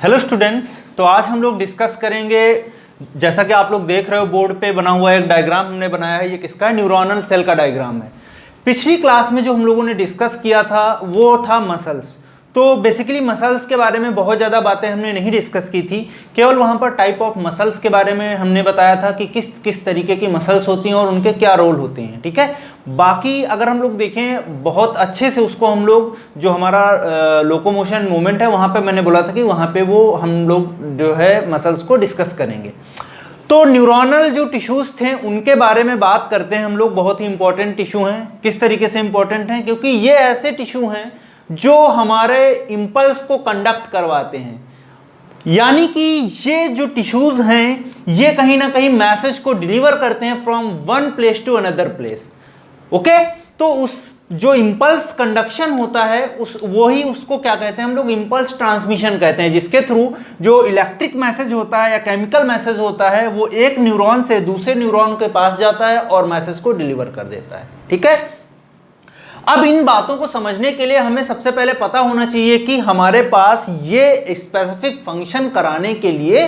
Hello students, तो आज हम लोग डिस्कस करेंगे, जैसा कि आप लोग देख रहे हो बोर्ड पे बना हुआ एक डायग्राम हमने बनाया है। ये किसका है? न्यूरोनल सेल का डायग्राम है। पिछली क्लास में जो हम लोगों ने डिस्कस किया था वो था मसल्स। तो बेसिकली मसल्स के बारे में बहुत ज़्यादा बातें हमने नहीं डिस्कस की थी, केवल वहाँ पर टाइप ऑफ मसल्स के बारे में हमने बताया था कि किस किस तरीके की मसल्स होती हैं और उनके क्या रोल होते हैं। ठीक है, बाकी अगर हम लोग देखें बहुत अच्छे से उसको हम लोग जो हमारा लोकोमोशन मूवमेंट है वहाँ पे मैंने बोला था कि वहाँ पे वो हम लोग जो है मसल्स को डिस्कस करेंगे। तो न्यूरोनल जो टिश्यूज थे उनके बारे में बात करते हैं हम लोग। बहुत ही इंपॉर्टेंट टिश्यू हैं। किस तरीके से इंपॉर्टेंट हैं? क्योंकि ये ऐसे टिश्यू हैं जो हमारे इंपल्स को कंडक्ट करवाते हैं। यानी कि ये जो टिश्यूज हैं ये कहीं ना कहीं मैसेज को डिलीवर करते हैं from one place to another place. Okay, तो उस जो इंपल्स कंडक्शन होता है उसको क्या कहते हैं हम लोग? इंपल्स ट्रांसमिशन कहते हैं, जिसके थ्रू जो इलेक्ट्रिक मैसेज होता है या केमिकल मैसेज होता है वो एक न्यूरॉन से दूसरे न्यूरॉन के पास जाता है और मैसेज को डिलीवर कर देता है। ठीक है, अब इन बातों को समझने के लिए हमें सबसे पहले पता होना चाहिए कि हमारे पास ये स्पेसिफिक फंक्शन कराने के लिए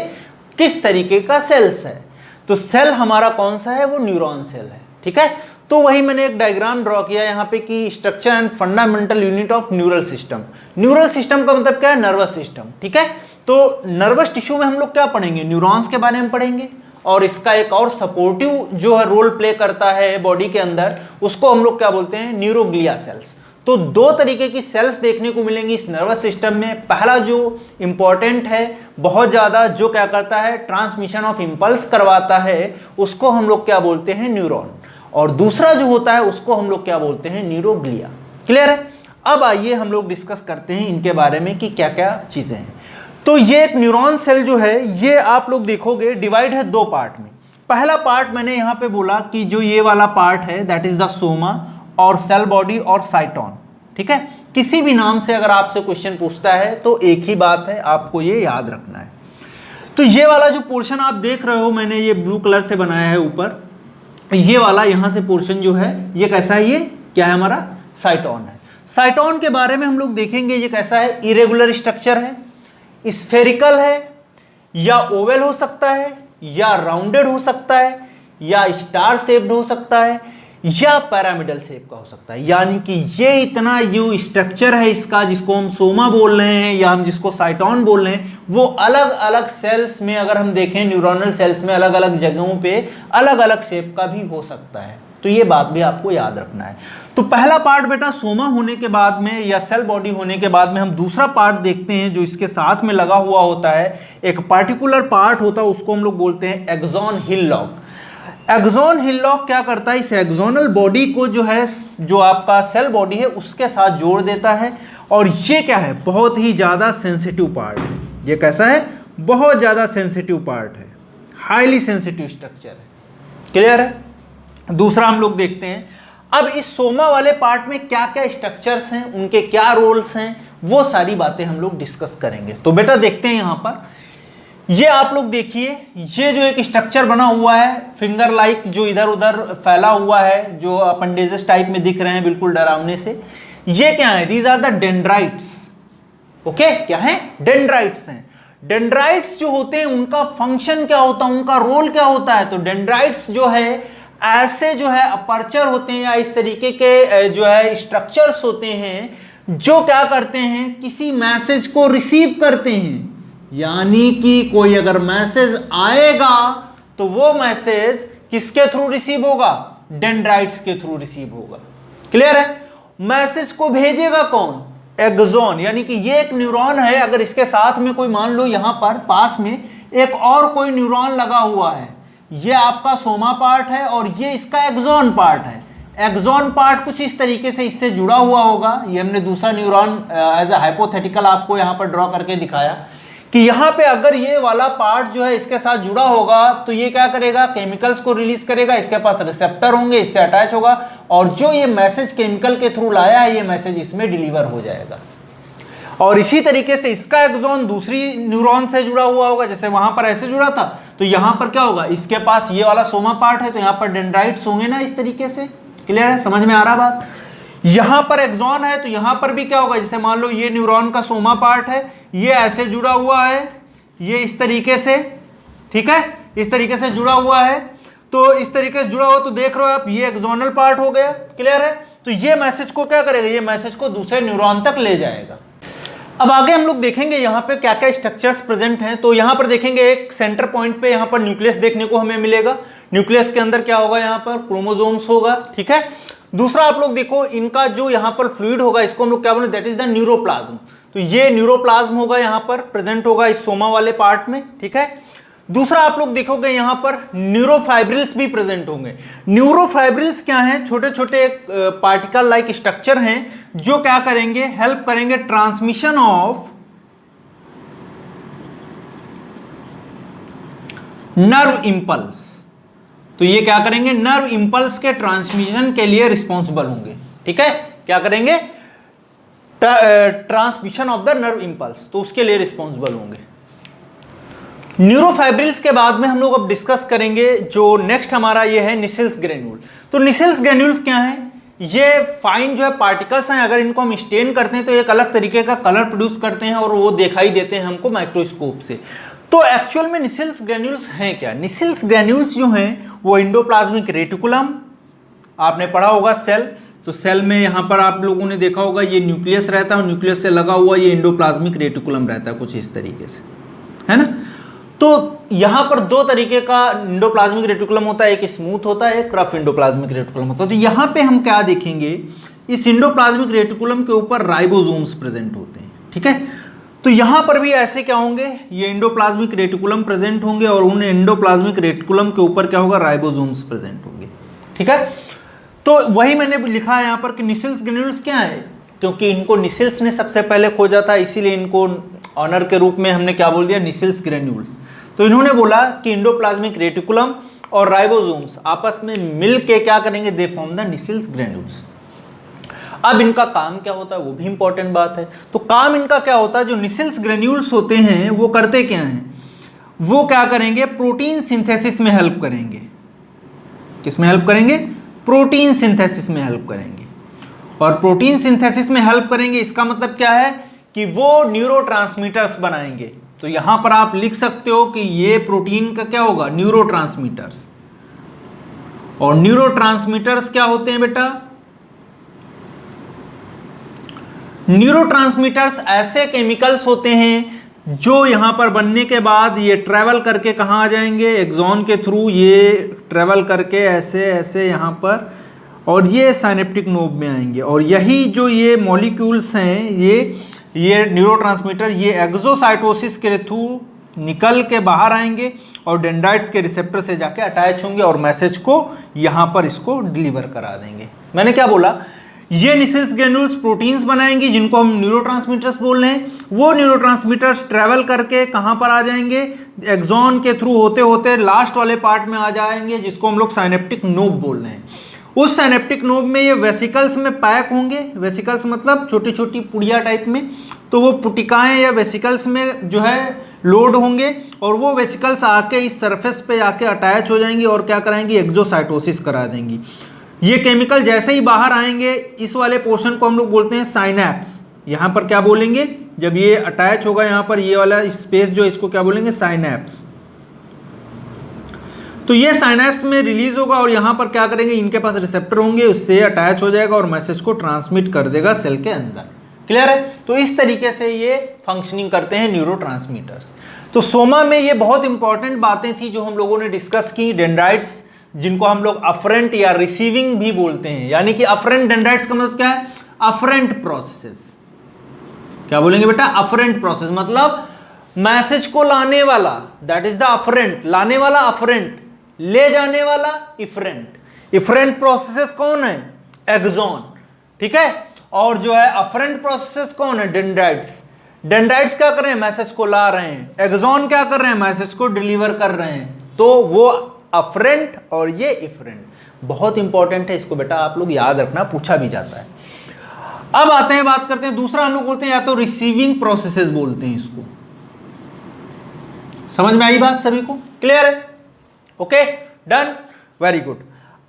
किस तरीके का सेल्स है। तो सेल हमारा कौन सा है? वो न्यूरॉन सेल है। ठीक है, तो वही मैंने एक डायग्राम ड्रॉ किया यहाँ पे कि structure and fundamental unit of neural system. Neural system का मतलब क्या है? Nervous system. ठीक है, तो नर्वस टिश्यू में हम लोग क्या पढ़ेंगे? न्यूरॉन्स के बारे में पढ़ेंगे, और इसका एक और सपोर्टिव जो है रोल प्ले करता है बॉडी के अंदर, उसको हम लोग क्या बोलते हैं? Neuroglia cells. तो दो तरीके की सेल्स देखने को मिलेंगी इस नर्वस सिस्टम में। पहला जो इंपॉर्टेंट है बहुत ज़्यादा, जो क्या करता है? ट्रांसमिशन ऑफ इंपल्स करवाता है, उसको हम लोग क्या बोलते हैं? न्यूरॉन। और दूसरा जो होता है उसको हम लोग क्या बोलते हैं? न्यूरोग्लिया। क्लियर है? अब आइए हम लोग डिस्कस करते हैं इनके बारे में कि क्या क्या चीज़ें हैं। तो ये एक न्यूरॉन सेल जो है ये आप लोग देखोगे डिवाइड है दो पार्ट में। पहला पार्ट मैंने यहाँ पे बोला कि जो ये वाला पार्ट है दैट इज द सोमा और सेल बॉडी और साइटोन। ठीक है, किसी भी नाम से अगर आपसे क्वेश्चन पूछता है तो एक ही बात है, आपको ये याद रखना है। तो ये वाला जो पोर्शन आप देख रहे हो मैंने ये ब्लू कलर से बनाया है ऊपर, ये वाला यहाँ से पोर्शन जो है ये कैसा है? ये क्या है? हमारा साइटोन है। साइटोन के बारे में हम लोग देखेंगे ये कैसा है? इरेगुलर स्ट्रक्चर है, स्फेरिकल है, या ओवल हो सकता है, या राउंडेड हो सकता है, या स्टार शेप्ड हो सकता है, या पिरामिडल शेप का हो सकता है। यानी कि ये इतना जो स्ट्रक्चर है इसका, जिसको हम सोमा बोल रहे हैं या हम जिसको साइटोन बोल रहे हैं, वो अलग अलग सेल्स में अगर हम देखें न्यूरोनल सेल्स में अलग अलग जगहों पे अलग अलग शेप का भी हो सकता है। तो ये बात भी आपको याद रखना है। तो पहला पार्ट बेटा सोमा होने के बाद में या सेल बॉडी होने के बाद में हम दूसरा पार्ट देखते हैं जो इसके साथ में लगा हुआ होता है। एक पर्टिकुलर पार्ट होता है उसको हम लोग बोलते हैं एक्सॉन हिल्लॉक। एक्सॉन हिल्लॉक क्या करता है? इस एक्सोनल बॉडी को जो है, जो आपका सेल बॉडी है उसके साथ जोड़ देता है। और ये क्या है? बहुत ही ज़्यादा सेंसिटिव पार्ट है। ये कैसा है? बहुत ज़्यादा सेंसिटिव पार्ट है, हाईली सेंसिटिव स्ट्रक्चर है। क्लियर है? दूसरा हम लोग देखते हैं अब इस सोमा वाले पार्ट में क्या क्या स्ट्रक्चर्स हैं, उनके क्या रोल्स हैं, वो सारी बातें हम लोग डिस्कस करेंगे। तो बेटा देखते हैं यहाँ पर, ये आप लोग देखिए, ये जो एक स्ट्रक्चर बना हुआ है फिंगर लाइक, जो इधर उधर फैला हुआ है, जो अपेंडेजेस टाइप में दिख रहे हैं बिल्कुल डरावने से, ये क्या है? These are the dendrites. Okay, क्या है? डेंड्राइट्स हैं। डेंड्राइट्स जो होते हैं उनका फंक्शन क्या होता है, उनका रोल क्या होता है? तो डेंड्राइट्स जो है ऐसे जो है अपर्चर होते हैं या इस तरीके के जो है स्ट्रक्चर्स होते हैं जो क्या करते हैं? किसी मैसेज को रिसीव करते हैं। यानी कि कोई अगर मैसेज आएगा तो वो मैसेज किसके थ्रू रिसीव होगा? डेंड्राइट्स के थ्रू रिसीव होगा। क्लियर है? मैसेज को भेजेगा कौन? एक्सॉन। यानी कि ये एक न्यूरॉन है, अगर इसके साथ में कोई मान लो यहां पर पास में एक और कोई न्यूरॉन लगा हुआ है, ये आपका सोमा पार्ट है और ये इसका एक्सॉन पार्ट है। एक्सॉन पार्ट कुछ इस तरीके से इससे जुड़ा हुआ होगा। ये हमने दूसरा न्यूरॉन एज अ हाइपोथेटिकल आपको यहाँ पर ड्रॉ करके दिखाया कि यहाँ पे अगर ये वाला पार्ट जो है इसके साथ जुड़ा होगा तो ये क्या करेगा? केमिकल्स को रिलीज करेगा, इसके पास रिसेप्टर होंगे, इससे अटैच होगा, और जो ये मैसेज केमिकल के थ्रू लाया है ये मैसेज इसमें डिलीवर हो जाएगा। और इसी तरीके से इसका एक्सॉन दूसरी न्यूरॉन से जुड़ा हुआ होगा, जैसे वहां पर ऐसे जुड़ा था, तो यहां पर क्या होगा? इसके पास ये वाला सोमा पार्ट है तो यहां पर डेंड्राइट्स होंगे ना, इस तरीके से। क्लियर है? समझ में आ रहा बात? यहां पर एक्सॉन है तो यहां पर भी क्या होगा, जैसे मान लो ये न्यूरॉन का सोमा पार्ट है, ये ऐसे जुड़ा हुआ है, ये इस तरीके से, ठीक है, इस तरीके से जुड़ा हुआ है। तो इस तरीके से जुड़ा हुआ तो देख रहे हो आप, ये एक्सोनल पार्ट हो गया, क्लियर है। तो ये मैसेज को क्या करेगा, ये मैसेज को दूसरे न्यूरॉन तक ले जाएगा। अब आगे हम लोग देखेंगे यहाँ पे क्या क्या स्ट्रक्चर्स प्रेजेंट हैं। तो यहाँ पर देखेंगे एक सेंटर पॉइंट पे यहाँ पर न्यूक्लियस देखने को हमें मिलेगा। न्यूक्लियस के अंदर क्या होगा, यहाँ पर क्रोमोसोम्स होगा, ठीक है। दूसरा आप लोग देखो, इनका जो यहाँ पर फ्लूइड होगा इसको हम लोग क्या बोले, दैट इज द न्यूरोप्लाज्म। तो ये न्यूरोप्लाज्म होगा, यहाँ पर प्रेजेंट होगा इस सोमा वाले पार्ट में, ठीक है। दूसरा आप लोग देखोगे यहाँ पर न्यूरोफाइब्रिल्स भी प्रेजेंट होंगे। न्यूरोफाइब्रिल्स क्या हैं, छोटे छोटे पार्टिकल लाइक स्ट्रक्चर हैं जो क्या करेंगे, हेल्प करेंगे ट्रांसमिशन ऑफ नर्व इंपल्स। तो ये क्या करेंगे, नर्व इंपल्स के ट्रांसमिशन के लिए रिस्पॉन्सिबल होंगे, ठीक है। क्या करेंगे, transmission of the nerve impulse, तो उसके लिए रिस्पॉन्सिबल होंगे। न्यूरोफाइब्रिल्स के बाद में हम लोग अब डिस्कस करेंगे जो नेक्स्ट हमारा ये है निसेल्स ग्रेन्यूल। तो निसेल्स ग्रेन्यूल्स क्या हैं, ये फाइन जो है पार्टिकल्स हैं, अगर इनको हम स्टेन करते हैं तो एक अलग तरीके का कलर प्रोड्यूस करते हैं और वो दिखाई देते हैं हमको माइक्रोस्कोप से। तो एक्चुअल में निसेल्स ग्रेन्यूल्स हैं क्या, निसेल्स ग्रेन्यूल्स जो हैं वो एंडोप्लाज्मिक रेटिकुलम, आपने पढ़ा होगा सेल, तो सेल में यहां पर आप लोगों ने देखा होगा ये न्यूक्लियस रहता है और न्यूक्लियस से लगा हुआ ये एंडोप्लाज्मिक रेटिकुलम रहता है, कुछ इस तरीके से, है ना। तो यहां पर दो तरीके का एंडोप्लाज्मिक रेटिकुलम होता है, एक स्मूथ होता है, एक रफ एंडोप्लाज्मिक रेटिकुलम होता है। तो यहां पे हम क्या देखेंगे, इस एंडोप्लाज्मिक रेटिकुलम के ऊपर राइबोसोम्स प्रेजेंट होते हैं, ठीक है। तो यहां पर भी ऐसे क्या होंगे, ये एंडोप्लाज्मिक रेटिकुलम प्रेजेंट होंगे और उन एंडोप्लाज्मिक रेटिकुलम के ऊपर क्या होगा, राइबोसोम्स प्रेजेंट होंगे, ठीक है। तो वही मैंने लिखा है यहां पर कि निसेल्स ग्रेन्यूल्स क्या है, क्योंकि इनको निसेल्स ने सबसे पहले खोजा था, इसीलिए इनको ऑनर के रूप में हमने क्या बोल दिया, निसेल्स ग्रेन्यूल्स। तो इन्होंने बोला कि एंडोप्लाज्मिक रेटिकुलम और राइबोसोम्स आपस में मिल के क्या करेंगे, दे फॉर्म द निसेल्स ग्रेन्यूल्स। अब इनका काम क्या होता है वो भी इंपॉर्टेंट बात है। तो काम इनका क्या होता है, जो निसेल्स ग्रेन्यूल्स होते हैं वो करते क्या हैं, वो क्या करेंगे, प्रोटीन सिंथेसिस में हेल्प करेंगे। किस में हेल्प करेंगे, प्रोटीन सिंथेसिस में हेल्प करेंगे। और प्रोटीन सिंथेसिस में हेल्प करेंगे इसका मतलब क्या है कि वो न्यूरोट्रांसमीटर्स बनाएंगे। तो यहां पर आप लिख सकते हो कि ये प्रोटीन का क्या होगा, न्यूरोट्रांसमीटर्स। और न्यूरोट्रांसमीटर्स क्या होते हैं बेटा, न्यूरोट्रांसमीटर्स ऐसे केमिकल्स होते हैं जो यहां पर बनने के बाद ये ट्रेवल करके कहां आ जाएंगे, एक्सॉन के थ्रू ये ट्रेवल करके ऐसे ऐसे यहां पर, और ये साइनेप्टिक नोब में आएंगे। और यही जो ये मॉलिक्यूल्स हैं, ये न्यूरोट्रांसमीटर, ये एक्सोसाइटोसिस के थ्रू निकल के बाहर आएंगे और डेंड्राइट्स के रिसेप्टर से जाके अटैच होंगे और मैसेज को यहां पर इसको डिलीवर करा देंगे। मैंने क्या बोला, ये निसेल्स ग्रेन्यूल्स प्रोटीन्स बनाएंगी जिनको हम न्यूरोट्रांसमीटर्स बोल रहे हैं। वो न्यूरोट्रांसमीटर्स ट्रेवल करके कहां पर आ जाएंगे, एक्सॉन के थ्रू होते होते लास्ट वाले पार्ट में आ जाएंगे जिसको हम लोग साइनेप्टिक नोब बोल रहे हैं। उस साइनेप्टिक नोब में ये वेसिकल्स में पैक होंगे, वेसिकल्स मतलब छोटी छोटी पुड़िया टाइप में, तो वो पुटिकाएं या वेसिकल्स में जो है लोड होंगे और वो वेसिकल्स आके इस सरफेस पे आके अटैच हो जाएंगी और क्या कराएंगी, एक्सोसाइटोसिस करा देंगी। ये केमिकल जैसे ही बाहर आएंगे, इस वाले पोर्शन को हम लोग बोलते हैं साइनैप्स। यहां पर क्या बोलेंगे, जब ये अटैच होगा यहां पर ये वाला स्पेस जो, इसको क्या बोलेंगे, साइनैप्स। तो ये साइनैप्स में रिलीज होगा और यहां पर क्या करेंगे, इनके पास रिसेप्टर होंगे, उससे अटैच हो जाएगा और मैसेज को ट्रांसमिट कर देगा सेल के अंदर। क्लियर है। तो इस तरीके से ये फंक्शनिंग करते हैं न्यूरोट्रांसमीटर्स। तो सोमा में ये बहुत इंपॉर्टेंट बातें थी जो हम लोगों ने डिस्कस की। डेंड्राइट्स जिनको हम लोग अफरेंट या रिसीविंग भी बोलते हैं, यानी कि अफरेंट डेंड्राइट्स का मतलब क्या है, अफरेंट प्रोसेसेस। क्या बोलेंगे बेटा, अफरेंट प्रोसेस मतलब मैसेज को लाने वाला, दैट इज द अफरेंट, लाने वाला अफरेंट, ले जाने वाला इफरेंट। इफरेंट प्रोसेसेस कौन है, एक्सॉन, ठीक है। और जो है अफरेंट प्रोसेसेस कौन है, डेंड्राइट्स। डेंड्राइट्स क्या कर रहे हैं, मैसेज को ला रहे हैं। एक्सॉन क्या कर रहे हैं, मैसेज को डिलीवर कर रहे हैं। तो वो अफरेंट और ये इफरेंट बहुत इंपॉर्टेंट है, इसको बेटा आप लोग याद रखना, पूछा भी जाता है। अब आते हैं, बात करते हैं दूसरा, हम लोग बोलते हैं या तो रिसीविंग प्रोसेसेस बोलते हैं इसको। समझ में आई बात सभी को, क्लियर है, ओके, डन, वेरी गुड।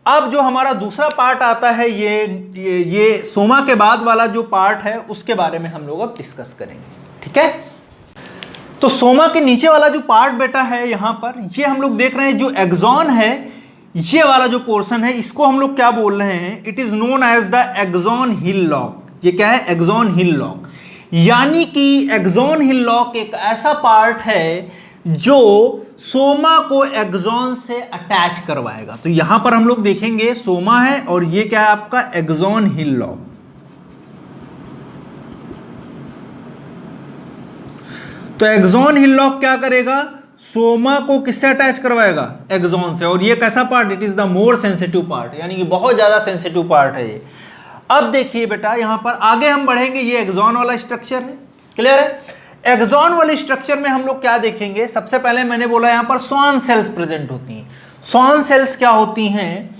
अब जो हमारा दूसरा पार्ट आता है ये सोमा के बाद वाला जो पार्ट है उसके बारे में हम लोग अब डिस्कस करेंगे। ठीक है, तो सोमा के नीचे वाला जो पार्ट बेटा है यहां पर ये हम लोग देख रहे हैं जो एक्सॉन है, ये वाला जो पोर्शन है इसको हम लोग क्या बोल रहे हैं, it is known as the axon hillock. ये क्या है, एक्सॉन हिल लॉक, यानी कि एक्सॉन हिल लॉक एक ऐसा पार्ट है जो सोमा को एक्सॉन से अटैच करवाएगा। तो यहां पर हम लोग देखेंगे सोमा है और ये क्या है आपका एक्सॉन हिल लॉक। तो एक्सॉन हिल लॉक क्या करेगा, सोमा को किससे अटैच करवाएगा, एक्सॉन से। और ये कैसा part, it is the more sensitive part, यानी कि बहुत ज्यादा सेंसिटिव पार्ट है ये। अब देखिए बेटा यहां पर आगे हम बढ़ेंगे, ये एक्सॉन वाला स्ट्रक्चर है, क्लियर है। एक्सॉन वाले स्ट्रक्चर में हम लोग क्या देखेंगे, सबसे पहले मैंने बोला यहां पर स्वान सेल्स प्रेजेंट होती हैं। स्वान सेल्स क्या होती हैं,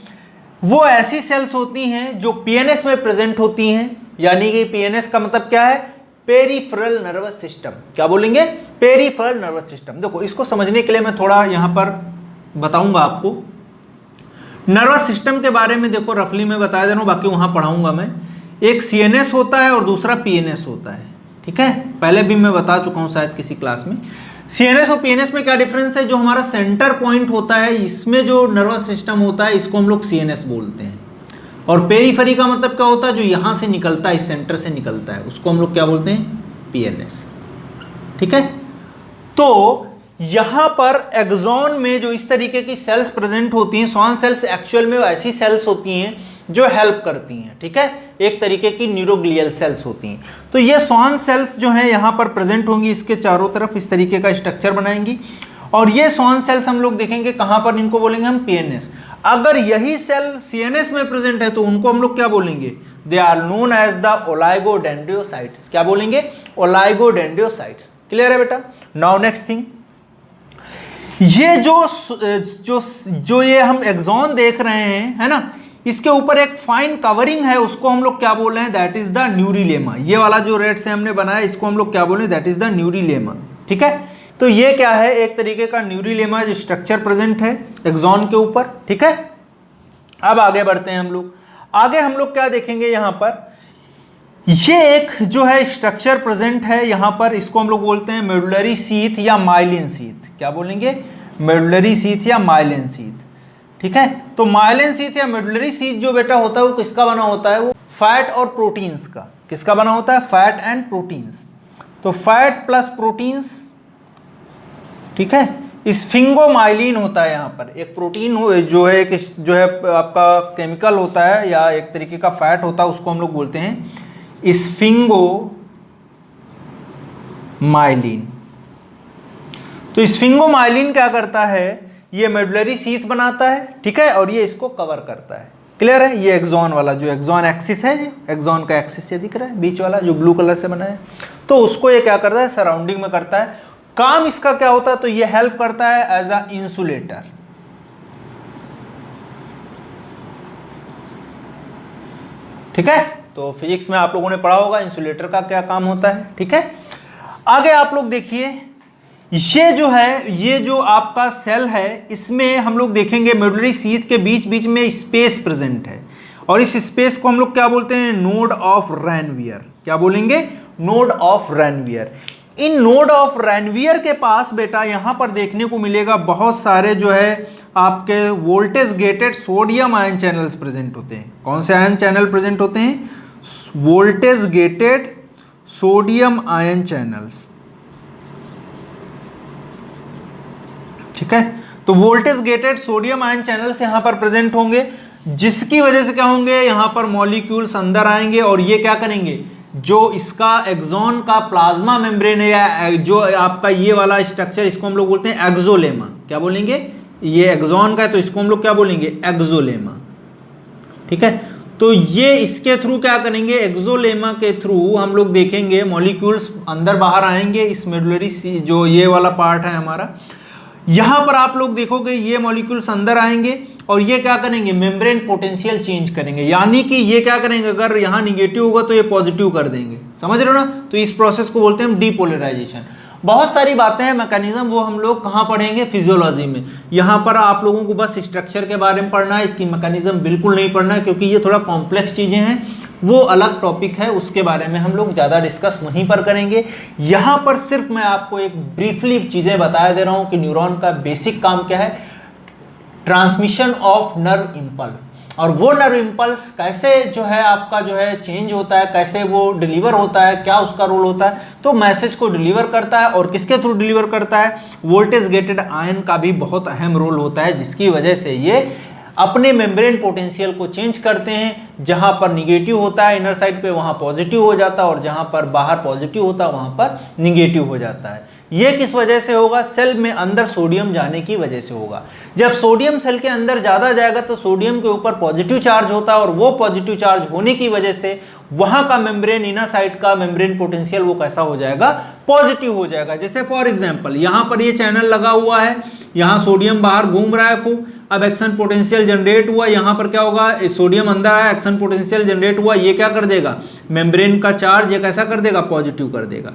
वो ऐसी सेल्स होती हैं जो पीएनएस में प्रेजेंट होती हैं, यानी कि पीएनएस का मतलब क्या है, पेरिफेरल नर्वस सिस्टम। क्या बोलेंगे, पेरिफेरल नर्वस सिस्टम। देखो इसको समझने के लिए मैं थोड़ा यहां पर बताऊंगा आपको नर्वस सिस्टम के बारे में। देखो रफली मैं बता दे रहा हूं, बाकी वहां पढ़ाऊंगा मैं। एक सीएनएस होता है और दूसरा पीएनएस होता है, ठीक है, पहले भी मैं बता चुका हूं शायद किसी क्लास में। सीएनएस और पीएनएस में क्या डिफरेंस है, जो हमारा सेंटर पॉइंट होता है इसमें जो नर्वस सिस्टम होता है इसको हम लोग सीएनएस बोलते हैं, और पेरिफेरी का मतलब क्या होता है, जो यहां से निकलता है, इस सेंटर से निकलता है, उसको हम लोग क्या बोलते हैं, पीएनएस। ठीक है, तो यहां पर एक्सॉन में जो इस तरीके की सेल्स प्रेजेंट होती हैं, स्वान सेल्स एक्चुअल में ऐसी सेल्स होती हैं जो हेल्प करती हैं, ठीक है, एक तरीके की न्यूरोग्लियल सेल्स होती हैं। तो ये स्वान सेल्स जो है यहां पर प्रेजेंट होंगी, इसके चारों तरफ इस तरीके का स्ट्रक्चर बनाएंगी, और ये स्वान सेल्स हम लोग देखेंगे कहां पर, इनको बोलेंगे हम पीएनएस। अगर यही सेल सीएनएस में प्रेजेंट है तो उनको हम लोग क्या बोलेंगे, they are known as the oligodendrocytes. क्या बोलेंगे, ओलाइगोडेंड्रोसाइट्स। क्लियर है बेटा। नाउ नेक्स्ट थिंग, ये जो ये हम एक्सॉन देख रहे हैं, है ना, इसके ऊपर एक फाइन कवरिंग है, उसको हम लोग क्या बोल रहे हैं, दैट इज द न्यूरिलेमा। ये वाला जो रेड से हमने बनाया इसको हम लोग क्या बोल रहे हैं, दैट इज द न्यूरिलेमा। ठीक है, तो ये क्या है, एक तरीके का न्यूरिलेमा जो स्ट्रक्चर प्रेजेंट है एक्सॉन के ऊपर। ठीक है, अब आगे बढ़ते हैं हम लोग। आगे हम लोग क्या देखेंगे, यहां पर ये एक जो है स्ट्रक्चर प्रेजेंट है यहां पर, इसको हम लोग बोलते हैं मेडुलरी सीथ या माइलिन सीथ। क्या बोलेंगे, मेडुलरी सीथ या माइलिन सीथ। ठीक है, तो माइलिन सीथ या मेडुलरी सीथ जो बेटा होता है वो किसका बना होता है, वो फैट और प्रोटीन्स का। किसका बना होता है, फैट एंड प्रोटीन्स। तो फैट प्लस प्रोटीन्स, ठीक है, स्फिंगोमाइलिन होता है। यहाँ पर एक प्रोटीन जो है आपका केमिकल होता है या एक तरीके का फैट होता है, उसको हम लोग बोलते हैं स्फिंगोमाइलिन। तो स्फिंगोमाइलिन क्या करता है, ये मेडुलरी सीथ बनाता है, ठीक है, और ये इसको कवर करता है। क्लियर है, ये एक्सॉन वाला जो एक्सॉन एक्सिस है, एक्सॉन का एक्सिस ये दिख रहा है बीच वाला जो ब्लू कलर से बना है, तो उसको ये क्या करता है, सराउंडिंग में करता है। काम इसका क्या होता है, तो ये हेल्प करता है एज अ इंसुलेटर। ठीक है, तो फिजिक्स में आप लोगों ने पढ़ा होगा इंसुलेटर का क्या काम होता है। ठीक है, आगे आप लोग देखिए, ये जो है, ये जो आपका सेल है, इसमें हम लोग देखेंगे मेडुलरी सीथ के बीच बीच में स्पेस प्रेजेंट है, और इस स्पेस को हम लोग क्या बोलते हैं, नोड ऑफ रैनवियर। क्या बोलेंगे, node of Ranvier. In node of Ranvier के पास बेटा यहां पर देखने को मिलेगा बहुत सारे जो है आपके voltage gated sodium ion channels present होते हैं। कौन से आयन चैनल प्रेजेंट होते हैं, voltage gated sodium ion channels. ठीक है, तो voltage gated sodium ion channels यहां पर प्रेजेंट होंगे, जिसकी वजह से क्या होंगे, यहां पर मॉलिक्यूल्स अंदर आएंगे और ये क्या करेंगे, जो इसका एक्सॉन का प्लाज्मा मेम्ब्रेन है या जो आपका ये वाला स्ट्रक्चर, इसको हम लोग बोलते हैं एक्सोलेमा। क्या बोलेंगे, ये एक्सॉन का है तो इसको हम लोग क्या बोलेंगे, एक्सोलेमा। ठीक है, तो ये इसके थ्रू क्या करेंगे, एक्सोलेमा के थ्रू हम लोग देखेंगे मॉलिक्यूल्स अंदर बाहर आएंगे। इस मेडुलरी जो ये वाला पार्ट है हमारा, यहां पर आप लोग देखोगे ये मॉलिक्यूल्स अंदर आएंगे और ये क्या करेंगे, मेम्ब्रेन पोटेंशियल चेंज करेंगे, यानी कि ये क्या करेंगे, अगर यहां निगेटिव होगा तो ये पॉजिटिव कर देंगे। समझ रहे हो ना, तो इस प्रोसेस को बोलते हैं हम डीपोलराइजेशन। बहुत सारी बातें हैं मैकेनिज्म, वो हम लोग कहाँ पढ़ेंगे, फिजियोलॉजी में। यहाँ पर आप लोगों को बस स्ट्रक्चर के बारे में पढ़ना है, इसकी मैकेनिज्म बिल्कुल नहीं पढ़ना है, क्योंकि ये थोड़ा कॉम्प्लेक्स चीज़ें हैं, वो अलग टॉपिक है, उसके बारे में हम लोग ज़्यादा डिस्कस वहीं पर करेंगे। यहाँ पर सिर्फ मैं आपको एक ब्रीफली चीज़ें बता दे रहा हूँ कि न्यूरॉन का बेसिक काम क्या है, ट्रांसमिशन ऑफ नर्व इम्पल्स, और वो नर्व इम्पल्स कैसे जो है आपका जो है चेंज होता है, कैसे वो डिलीवर होता है, क्या उसका रोल होता है। तो मैसेज को डिलीवर करता है, और किसके थ्रू डिलीवर करता है, वोल्टेज गेटेड आयन का भी बहुत अहम रोल होता है, जिसकी वजह से ये अपने मेम्ब्रेन पोटेंशियल को चेंज करते हैं। जहां पर निगेटिव होता है इनर साइड पे, वहां पॉजिटिव हो जाता है, और जहां पर बाहर पॉजिटिव होता है वहां पर निगेटिव हो जाता है। ये किस वजह से होगा, सेल में अंदर सोडियम जाने की वजह से होगा। जब सोडियम सेल के अंदर ज़्यादा जाएगा तो सोडियम के ऊपर पॉजिटिव चार्ज होता है, और वो पॉजिटिव चार्ज होने की वजह से वहां का मेम्ब्रेन, इनर साइड का मेम्ब्रेन पोटेंशियल वो कैसा हो जाएगा, पॉजिटिव हो जाएगा। जैसे फॉर एग्जांपल यहां पर ये चैनल लगा हुआ है, यहां सोडियम बाहर घूम रहा है खूब, अब एक्शन पोटेंशियल जनरेट हुआ, यहां पर क्या होगा, सोडियम अंदर आया, एक्शन पोटेंशियल जनरेट हुआ, ये क्या कर देगा, मेम्ब्रेन का चार्ज ये कैसा कर देगा, पॉजिटिव कर देगा।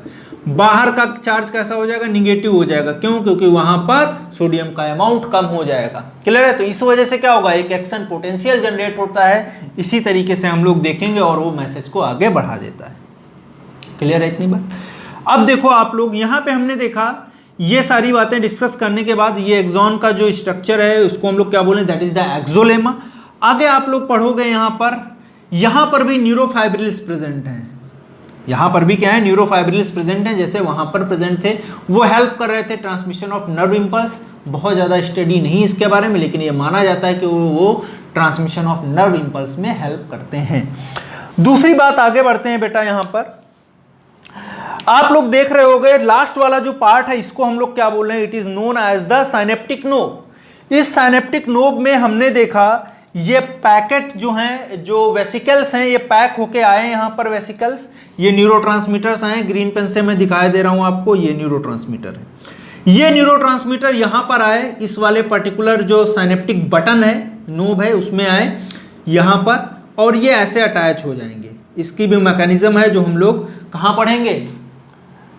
बाहर का चार्ज कैसा हो जाएगा, निगेटिव हो जाएगा। क्यों, क्योंकि वहां पर सोडियम का अमाउंट कम हो जाएगा। क्लियर है। तो इस वजह से क्या होगा, एक एक्शन पोटेंशियल जनरेट होता है, इसी तरीके से हम लोग देखेंगे, और वो मैसेज को आगे बढ़ा देता है। क्लियर है इतनी बात। अब देखो आप लोग, यहां पे हमने देखा ये सारी बातें डिस्कस करने के बाद ये एक्सॉन का जो स्ट्रक्चर है उसको हम लोग क्या बोले, दैट इज द एक्सोलेमा। आगे आप लोग पढ़ोगे यहां पर भी न्यूरोफाइब्रिल्स प्रेजेंट हैं। यहां पर भी क्या है, न्यूरोफाइब्रिल्स प्रेजेंट हैं, जैसे वहां पर प्रेजेंट थे। वो हेल्प कर रहे थे ट्रांसमिशन ऑफ नर्व इंपल्स। बहुत ज़्यादा स्टडी नहीं इसके बारे में, लेकिन ये माना जाता है कि वो ट्रांसमिशन ऑफ नर्व इंपल्स में हेल्प करते हैं। दूसरी बात, आगे बढ़ते हैं बेटा। यहां पर आप लोग देख रहे होंगे लास्ट वाला जो पार्ट है, इसको हम लोग क्या बोल रहे हैं, it is known as the synaptic knob. इस साइनेप्टिक नोब में हमने देखा ये पैकेट जो हैं, जो वेसिकल्स हैं, ये पैक होके आए यहाँ पर वेसिकल्स, ये न्यूरोट्रांसमीटर्स आए। ग्रीन पेन से मैं दिखाई दे रहा हूं आपको, ये न्यूरोट्रांसमीटर है। ये न्यूरोट्रांसमीटर यहां पर आए, इस वाले पर्टिकुलर जो साइनेप्टिक बटन है, नोब है, उसमें आए यहां पर, और ये ऐसे अटैच हो जाएंगे। इसकी भी मैकेनिज्म है जो हम लोग कहां पढ़ेंगे,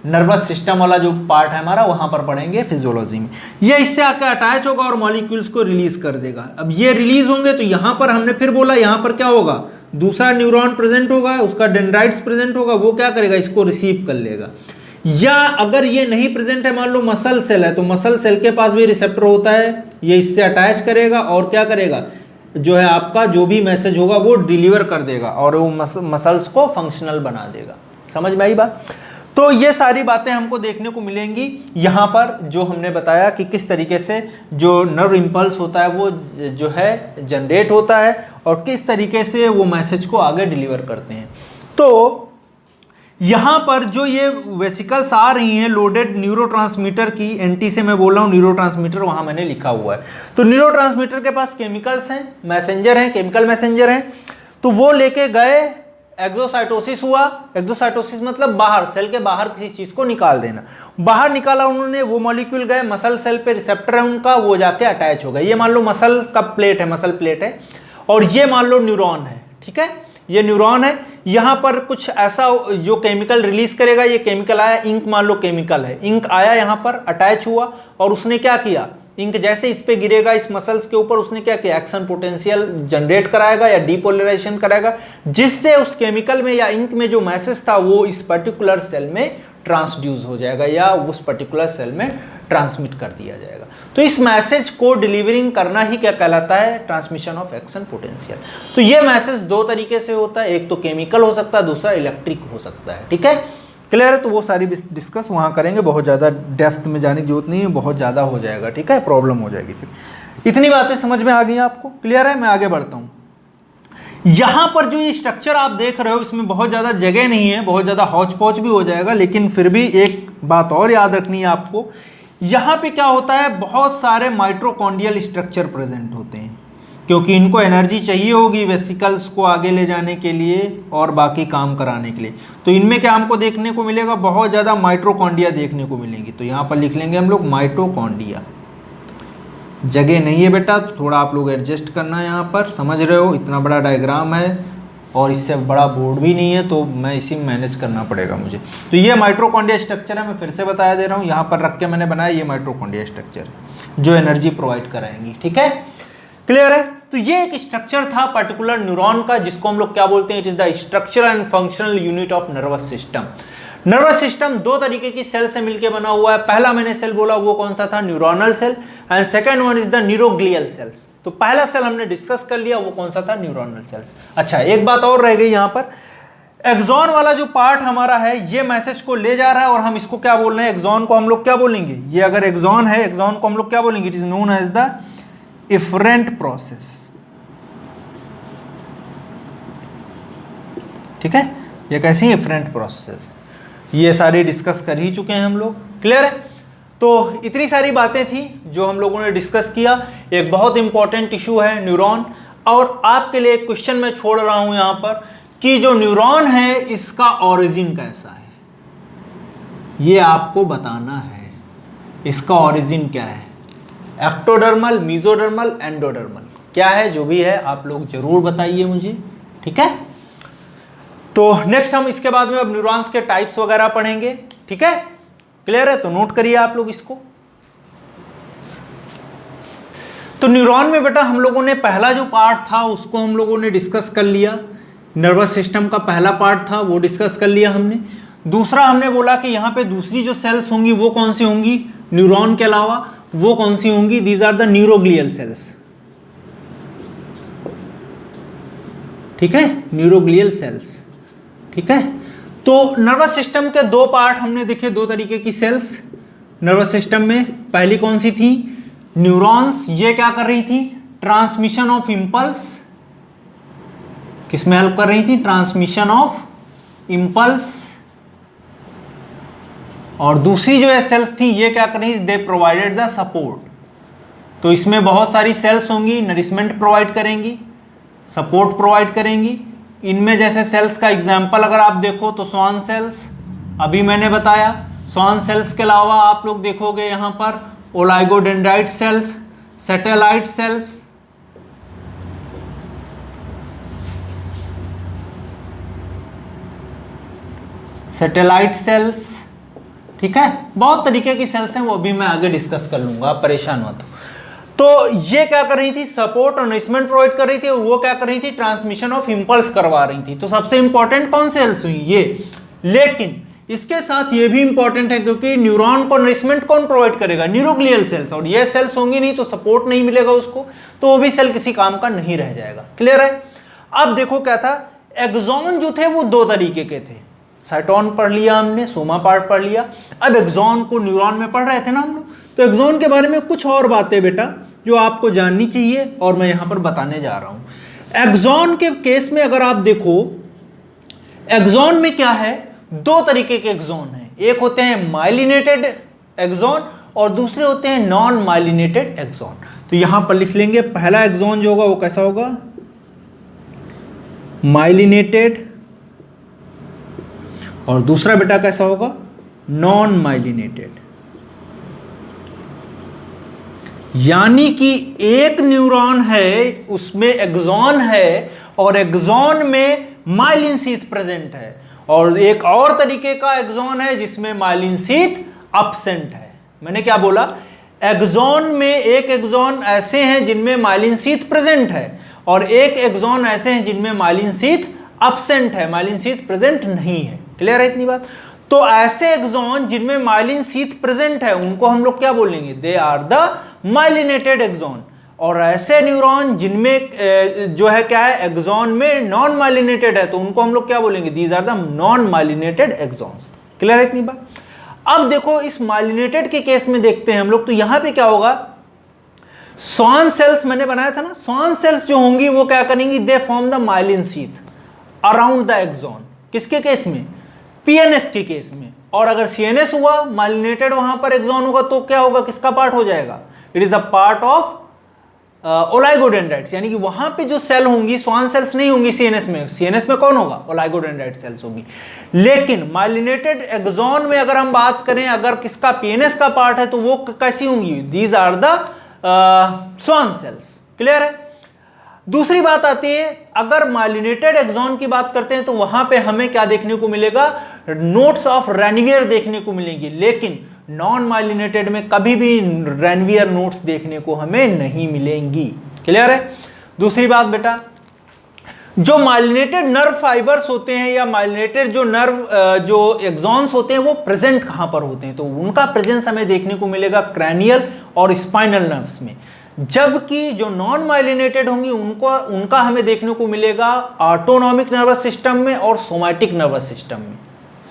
नर्वस सिस्टम वाला जो पार्ट है हमारा, वहां पर पढ़ेंगे फिजियोलॉजी में। ये इससे आकर अटैच होगा और मॉलिक्यूल्स को रिलीज कर देगा। अब ये रिलीज होंगे तो यहां पर हमने फिर बोला, यहां पर क्या होगा, दूसरा न्यूरॉन प्रेजेंट होगा, उसका डेंड्राइट्स प्रेजेंट होगा, वो क्या करेगा, इसको रिसीव कर लेगा। या अगर ये नहीं प्रेजेंट है, मान लो मसल सेल है, तो मसल सेल के पास भी रिसेप्टर होता है, ये इससे अटैच करेगा और क्या करेगा, जो है आपका जो भी मैसेज होगा वो डिलीवर कर देगा, और वो मसल्स को फंक्शनल बना देगा। समझ में आई बात। तो ये सारी बातें हमको देखने को मिलेंगी यहाँ पर, जो हमने बताया कि किस तरीके से जो नर्व इम्पल्स होता है वो जो है जनरेट होता है, और किस तरीके से वो मैसेज को आगे डिलीवर करते हैं। तो यहाँ पर जो ये वेसिकल्स आ रही हैं लोडेड न्यूरोट्रांसमीटर की, एंटी से मैं बोल रहा हूँ न्यूरोट्रांसमीटर, वहाँ मैंने लिखा हुआ है। तो न्यूरोट्रांसमीटर के पास केमिकल्स हैं, मैसेंजर हैं, केमिकल मैसेंजर हैं। तो वो लेके गए, एक्सोसाइटोसिस हुआ। एक्सोसाइटोसिस मतलब बाहर, सेल के बाहर किसी चीज को निकाल देना। बाहर निकाला उन्होंने, वो मॉलिक्यूल गए मसल सेल पे, रिसेप्टर है उनका, वो जाके अटैच हो गए। ये मान लो मसल का प्लेट है, मसल प्लेट है, और ये मान लो न्यूरॉन है। ठीक है, ये न्यूरॉन है। यहाँ पर कुछ ऐसा जो केमिकल रिलीज करेगा, ये केमिकल आया, इंक मान लो केमिकल है, इंक आया यहाँ पर अटैच हुआ, और उसने क्या किया, इंक जैसे इस पे गिरेगा इस मसल्स के ऊपर, उसने क्या किया, एक्शन पोटेंशियल जनरेट कराएगा या डीपोलराइजेशन कराएगा, जिससे उस केमिकल में या इंक में जो मैसेज था वो इस पर्टिकुलर सेल में ट्रांसड्यूस हो जाएगा, या उस पर्टिकुलर सेल में ट्रांसमिट कर दिया जाएगा। तो इस मैसेज को डिलीवरिंग करना ही क्या कहलाता है, ट्रांसमिशन ऑफ एक्शन पोटेंशियल। तो ये मैसेज दो तरीके से होता है, एक तो केमिकल हो सकता है, दूसरा इलेक्ट्रिक हो सकता है। ठीक है, क्लियर है। तो वो सारी डिस्कस वहाँ करेंगे, बहुत ज़्यादा डेप्थ में जाने की जरूरत नहीं है, बहुत ज़्यादा हो जाएगा। ठीक है, प्रॉब्लम हो जाएगी फिर। इतनी बातें समझ में आ गई आपको, क्लियर है। मैं आगे बढ़ता हूँ। यहाँ पर जो ये स्ट्रक्चर आप देख रहे हो, इसमें बहुत ज़्यादा जगह नहीं है, बहुत ज़्यादा हौच पौच भी हो जाएगा, लेकिन फिर भी एक बात और याद रखनी है आपको। यहाँ पे क्या होता है, बहुत सारे माइटोकॉन्ड्रियल स्ट्रक्चर प्रेजेंट होते हैं, क्योंकि इनको एनर्जी चाहिए होगी वेसिकल्स को आगे ले जाने के लिए और बाकी काम कराने के लिए। तो इनमें क्या हमको देखने को मिलेगा, बहुत ज़्यादा माइटोकॉन्ड्रिया देखने को मिलेंगी। तो यहाँ पर लिख लेंगे हम लोग माइटोकॉन्ड्रिया। जगह नहीं है बेटा, तो थोड़ा आप लोग एडजस्ट करना है। यहाँ पर समझ रहे हो, इतना बड़ा डायग्राम है, और इससे बड़ा बोर्ड भी नहीं है, तो मैं इसी में मैनेज करना पड़ेगा मुझे। तो ये माइटोकॉन्ड्रिया स्ट्रक्चर है, मैं फिर से बताया दे रहा हूँ, यहाँ पर रख के मैंने बनाया, ये माइटोकॉन्ड्रिया स्ट्रक्चर है जो एनर्जी प्रोवाइड कराएंगी। ठीक है, क्लियर है। तो ये एक स्ट्रक्चर था पर्टिकुलर न्यूरॉन का, जिसको हम लोग क्या बोलते हैं, it is the structural and functional unit of nervous system. Nervous system दो तरीके की सेल से मिलकर बना हुआ है। पहला मैंने सेल बोला वो कौन सा था, neuronal cell, and second one is the neuroglial cells. तो पहला सेल हमने डिस्कस कर लिया, वो कौन सा था, न्यूरोनल सेल्स। अच्छा, एक बात और रह गई यहाँ पर, एक्सॉन वाला जो पार्ट हमारा है ये मैसेज को ले जा रहा है, और हम इसको क्या बोल रहे हैं, एक्सॉन को हम लोग क्या बोलेंगे, ये अगर एक्सॉन है, एक्सॉन को हम लोग क्या बोलेंगे, it is known as the efferent process. ठीक है, ये कैसी इफरेंट प्रोसेस, ये सारे डिस्कस कर ही चुके हैं हम लोग। क्लियर है। तो इतनी सारी बातें थी जो हम लोगों ने डिस्कस किया। एक बहुत इंपॉर्टेंट इशू है न्यूरॉन, और आपके लिए एक क्वेश्चन मैं छोड़ रहा हूं यहां पर कि जो न्यूरॉन है इसका ओरिजिन कैसा है, ये आपको बताना है। इसका ओरिजिन क्या है, एक्टोडर्मल, मेसोडर्मल, एंडोडर्मल, क्या है, जो भी है आप लोग जरूर बताइए मुझे। ठीक है, तो नेक्स्ट हम इसके बाद में अब न्यूरॉन्स के टाइप्स वगैरह पढ़ेंगे। ठीक है, क्लियर है। तो नोट करिए आप लोग इसको। तो न्यूरॉन में बेटा हम लोगों ने पहला जो पार्ट था उसको हम लोगों ने डिस्कस कर लिया, नर्वस सिस्टम का पहला पार्ट था वो डिस्कस कर लिया हमने। दूसरा हमने बोला कि यहाँ पे दूसरी जो सेल्स होंगी वो कौन सी होंगी, न्यूरॉन के अलावा वो कौन सी होंगी, these are the neuroglial cells. ठीक है, न्यूरोग्लियल सेल्स। ठीक है, तो नर्वस सिस्टम के दो पार्ट हमने देखे, दो तरीके की सेल्स नर्वस सिस्टम में। पहली कौन सी थी, न्यूरॉन्स, ये क्या कर रही थी, ट्रांसमिशन ऑफ इंपल्स, किसमें हेल्प कर रही थी, ट्रांसमिशन ऑफ इंपल्स। और दूसरी जो सेल्स थी ये क्या कर रही थी, दे प्रोवाइडेड द सपोर्ट। तो इसमें बहुत सारी सेल्स होंगी, नरिशमेंट प्रोवाइड करेंगी, सपोर्ट प्रोवाइड करेंगी। इनमें जैसे सेल्स का एग्जाम्पल अगर आप देखो तो स्वान सेल्स, अभी मैंने बताया। स्वान सेल्स के अलावा आप लोग देखोगे यहां पर oligodendrite cells, satellite cells, satellite cells. ठीक है, बहुत तरीके की सेल्स हैं, वो भी मैं आगे डिस्कस कर लूंगा, आप परेशान मत हो। तो ये क्या कर रही थी, सपोर्ट और नरिशमेंट प्रोवाइड कर रही थी, और वो क्या कर रही थी, ट्रांसमिशन ऑफ इंपल्स करवा रही थी। तो सबसे इंपॉर्टेंट कौन सेल्स हुई ये, लेकिन इसके साथ ये भी इंपॉर्टेंट है क्योंकि न्यूरॉन को नरिशमेंट कौन प्रोवाइड करेगा, न्यूरोग्लियल सेल्स, और ये सेल्स होंगी नहीं तो सपोर्ट नहीं मिलेगा उसको, तो वो भी सेल किसी काम का नहीं रह जाएगा। क्लियर है। अब देखो क्या था, एक्सॉन जो थे वो दो तरीके के थे, साइटोन पढ़ लिया हमने, सोमा पार्ट पढ़ लिया। अब एक्सॉन को न्यूरॉन में पढ़ रहे थे ना हम लोग, तो एक्सॉन के बारे में कुछ और बातें बेटा जो आपको जाननी चाहिए और मैं यहां पर बताने जा रहा हूं। एक्सॉन के केस में अगर आप देखो, एक्सॉन में क्या है, दो तरीके के एक्सॉन हैं, एक होते हैं माइलिनेटेड एक्सॉन और दूसरे होते हैं नॉन माइलिनेटेड एक्सॉन। तो यहां पर लिख लेंगे, पहला एक्सॉन जो होगा वो कैसा होगा, माइलिनेटेड, और दूसरा बेटा कैसा होगा, नॉन माइलिनेटेड। यानी कि एक न्यूरॉन है उसमें एक्सॉन है और एक्सॉन में माइलिन शीथ प्रेजेंट है, और एक और तरीके का एक्सॉन है जिसमें माइलिन शीथ एब्सेंट है। मैंने क्या बोला, एक्सॉन में एक एक्सॉन ऐसे हैं जिनमें माइलिन शीथ प्रेजेंट है और एक एक्सॉन ऐसे हैं जिनमें माइलिन शीथ एब्सेंट है, माइलिन शीथ प्रेजेंट नहीं है। क्लियर है इतनी बात। तो ऐसे एक्सॉन जिनमें माइलिन शीथ प्रेजेंट है उनको हम लोग क्या बोलेंगे, they are the myelinated axon. और ऐसे न्यूरॉन जिनमें जो है क्या है, एक्सॉन में नॉन माइलिनेटेड है, तो उनको हम लोग क्या बोलेंगे, these are the non myelinated axons. Clear है इतनी बात। अब देखो इस माइलिनेटेड के केस में देखते हैं हम लोग, तो यहां पे क्या होगा, स्वान सेल्स मैंने बनाया था ना, स्वान सेल्स जो होंगी वो क्या करेंगी, they form the myelin sheath around the axon. किसके केस में, पीएनएस के केस में। और अगर सीएनएस हुआ, माइलिनेटेड वहां पर एक्सॉन होगा, तो क्या होगा, किसका पार्ट हो जाएगा, it is the part of oligodendrites. यानी कि वहां पे जो सेल होंगी, स्वान सेल्स नहीं होंगी सीएनएस में, सीएनएस में कौन होगा, ओलाइगोडेंड्राइट सेल्स होंगी। लेकिन माइलिनेटेड एक्सॉन में अगर हम बात करें, अगर किसका पीएनएस का पार्ट है, तो वो कैसी होंगी, these are the Schwann cells. Clear है। दूसरी बात आती है, अगर माइलिनेटेड एक्सॉन की बात करते हैं तो वहां पे हमें क्या देखने को मिलेगा, नोड्स ऑफ रेनवियर देखने को मिलेंगी, लेकिन नॉन माइलिनेटेड में कभी भी रेनवियर नोड्स देखने को हमें नहीं मिलेंगी। क्लियर है? दूसरी बात बेटा, जो माइलिनेटेड नर्व फाइबर्स होते हैं या माइलिनेटेड जो नर्व जो एक्सॉन्स होते हैं वो प्रेजेंट कहां पर होते हैं, तो उनका प्रेजेंस हमें देखने को मिलेगा क्रैनियल और स्पाइनल नर्व्स में, जबकि जो नॉन माइलिनेटेड होंगी उनका हमें देखने को मिलेगा ऑटोनॉमिक नर्वस सिस्टम में और सोमैटिक नर्वस सिस्टम में।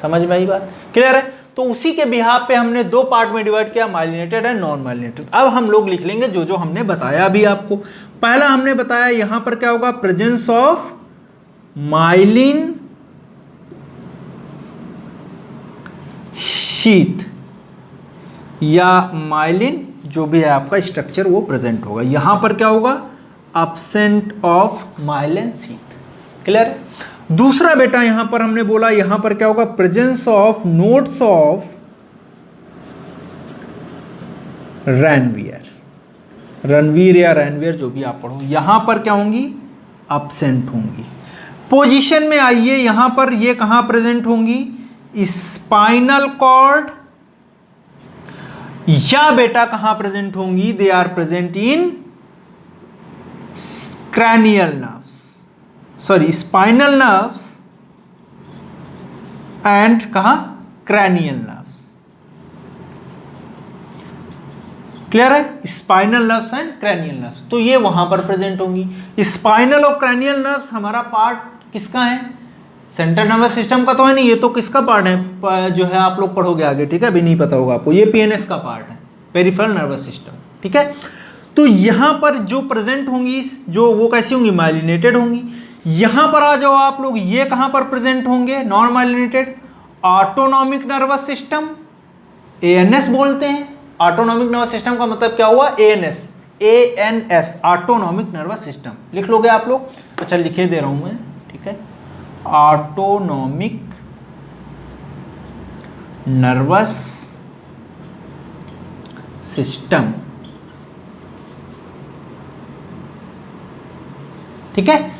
समझ में आई बात? क्लियर है? तो उसी के बिहाफ पे हमने दो पार्ट में डिवाइड किया, माइलिनेटेड एंड नॉन माइलिनेटेड। अब हम लोग लिख लेंगे जो जो हमने बताया अभी आपको। पहला हमने बताया यहां पर क्या होगा, प्रेजेंस ऑफ माइलिन शीथ या माइलिन जो भी है आपका स्ट्रक्चर वो प्रेजेंट होगा। यहां पर क्या होगा, absent of myelin sheath. Clear है? दूसरा बेटा यहां पर हमने बोला यहां पर क्या होगा, presence of nodes of Ranveer या रैनवियर जो भी आप पढ़ो, यहां पर क्या होंगी, एब्सेंट होंगी। पोजीशन में आइए, यहां पर ये कहां प्रेजेंट होंगी, स्पाइनल कॉर्ड, या बेटा कहां प्रेजेंट होंगी, they are present in cranial nerves, sorry spinal nerves and कहां, क्रैनियल नर्व्स। क्लियर है? Spinal nerves and cranial nerves, तो ये वहां पर प्रेजेंट होंगी। स्पाइनल और क्रैनियल नर्व्स हमारा पार्ट किसका है, सेंट्रल नर्वस सिस्टम का तो है नहीं, ये तो किसका पार्ट है, जो है आप लोग पढ़ोगे आगे, ठीक है, अभी नहीं पता होगा आपको, ये पीएनएस का पार्ट है, पेरिफेरल नर्वस सिस्टम। ठीक है, तो यहां पर जो प्रेजेंट होंगी जो वो कैसी होंगी, माइलिनेटेड होंगी। यहां पर आ जाओ आप लोग, ये कहां पर प्रेजेंट होंगे, non myelinated, autonomic nervous system, ANS बोलते हैं। ऑटोनॉमिक नर्वस सिस्टम का मतलब क्या हुआ, ANS, ANS autonomic nervous system लिख लोगे आप लोग। अच्छा लिखे दे रहा हूं मैं, ठीक है, ऑटोनॉमिक नर्वस सिस्टम। ठीक है,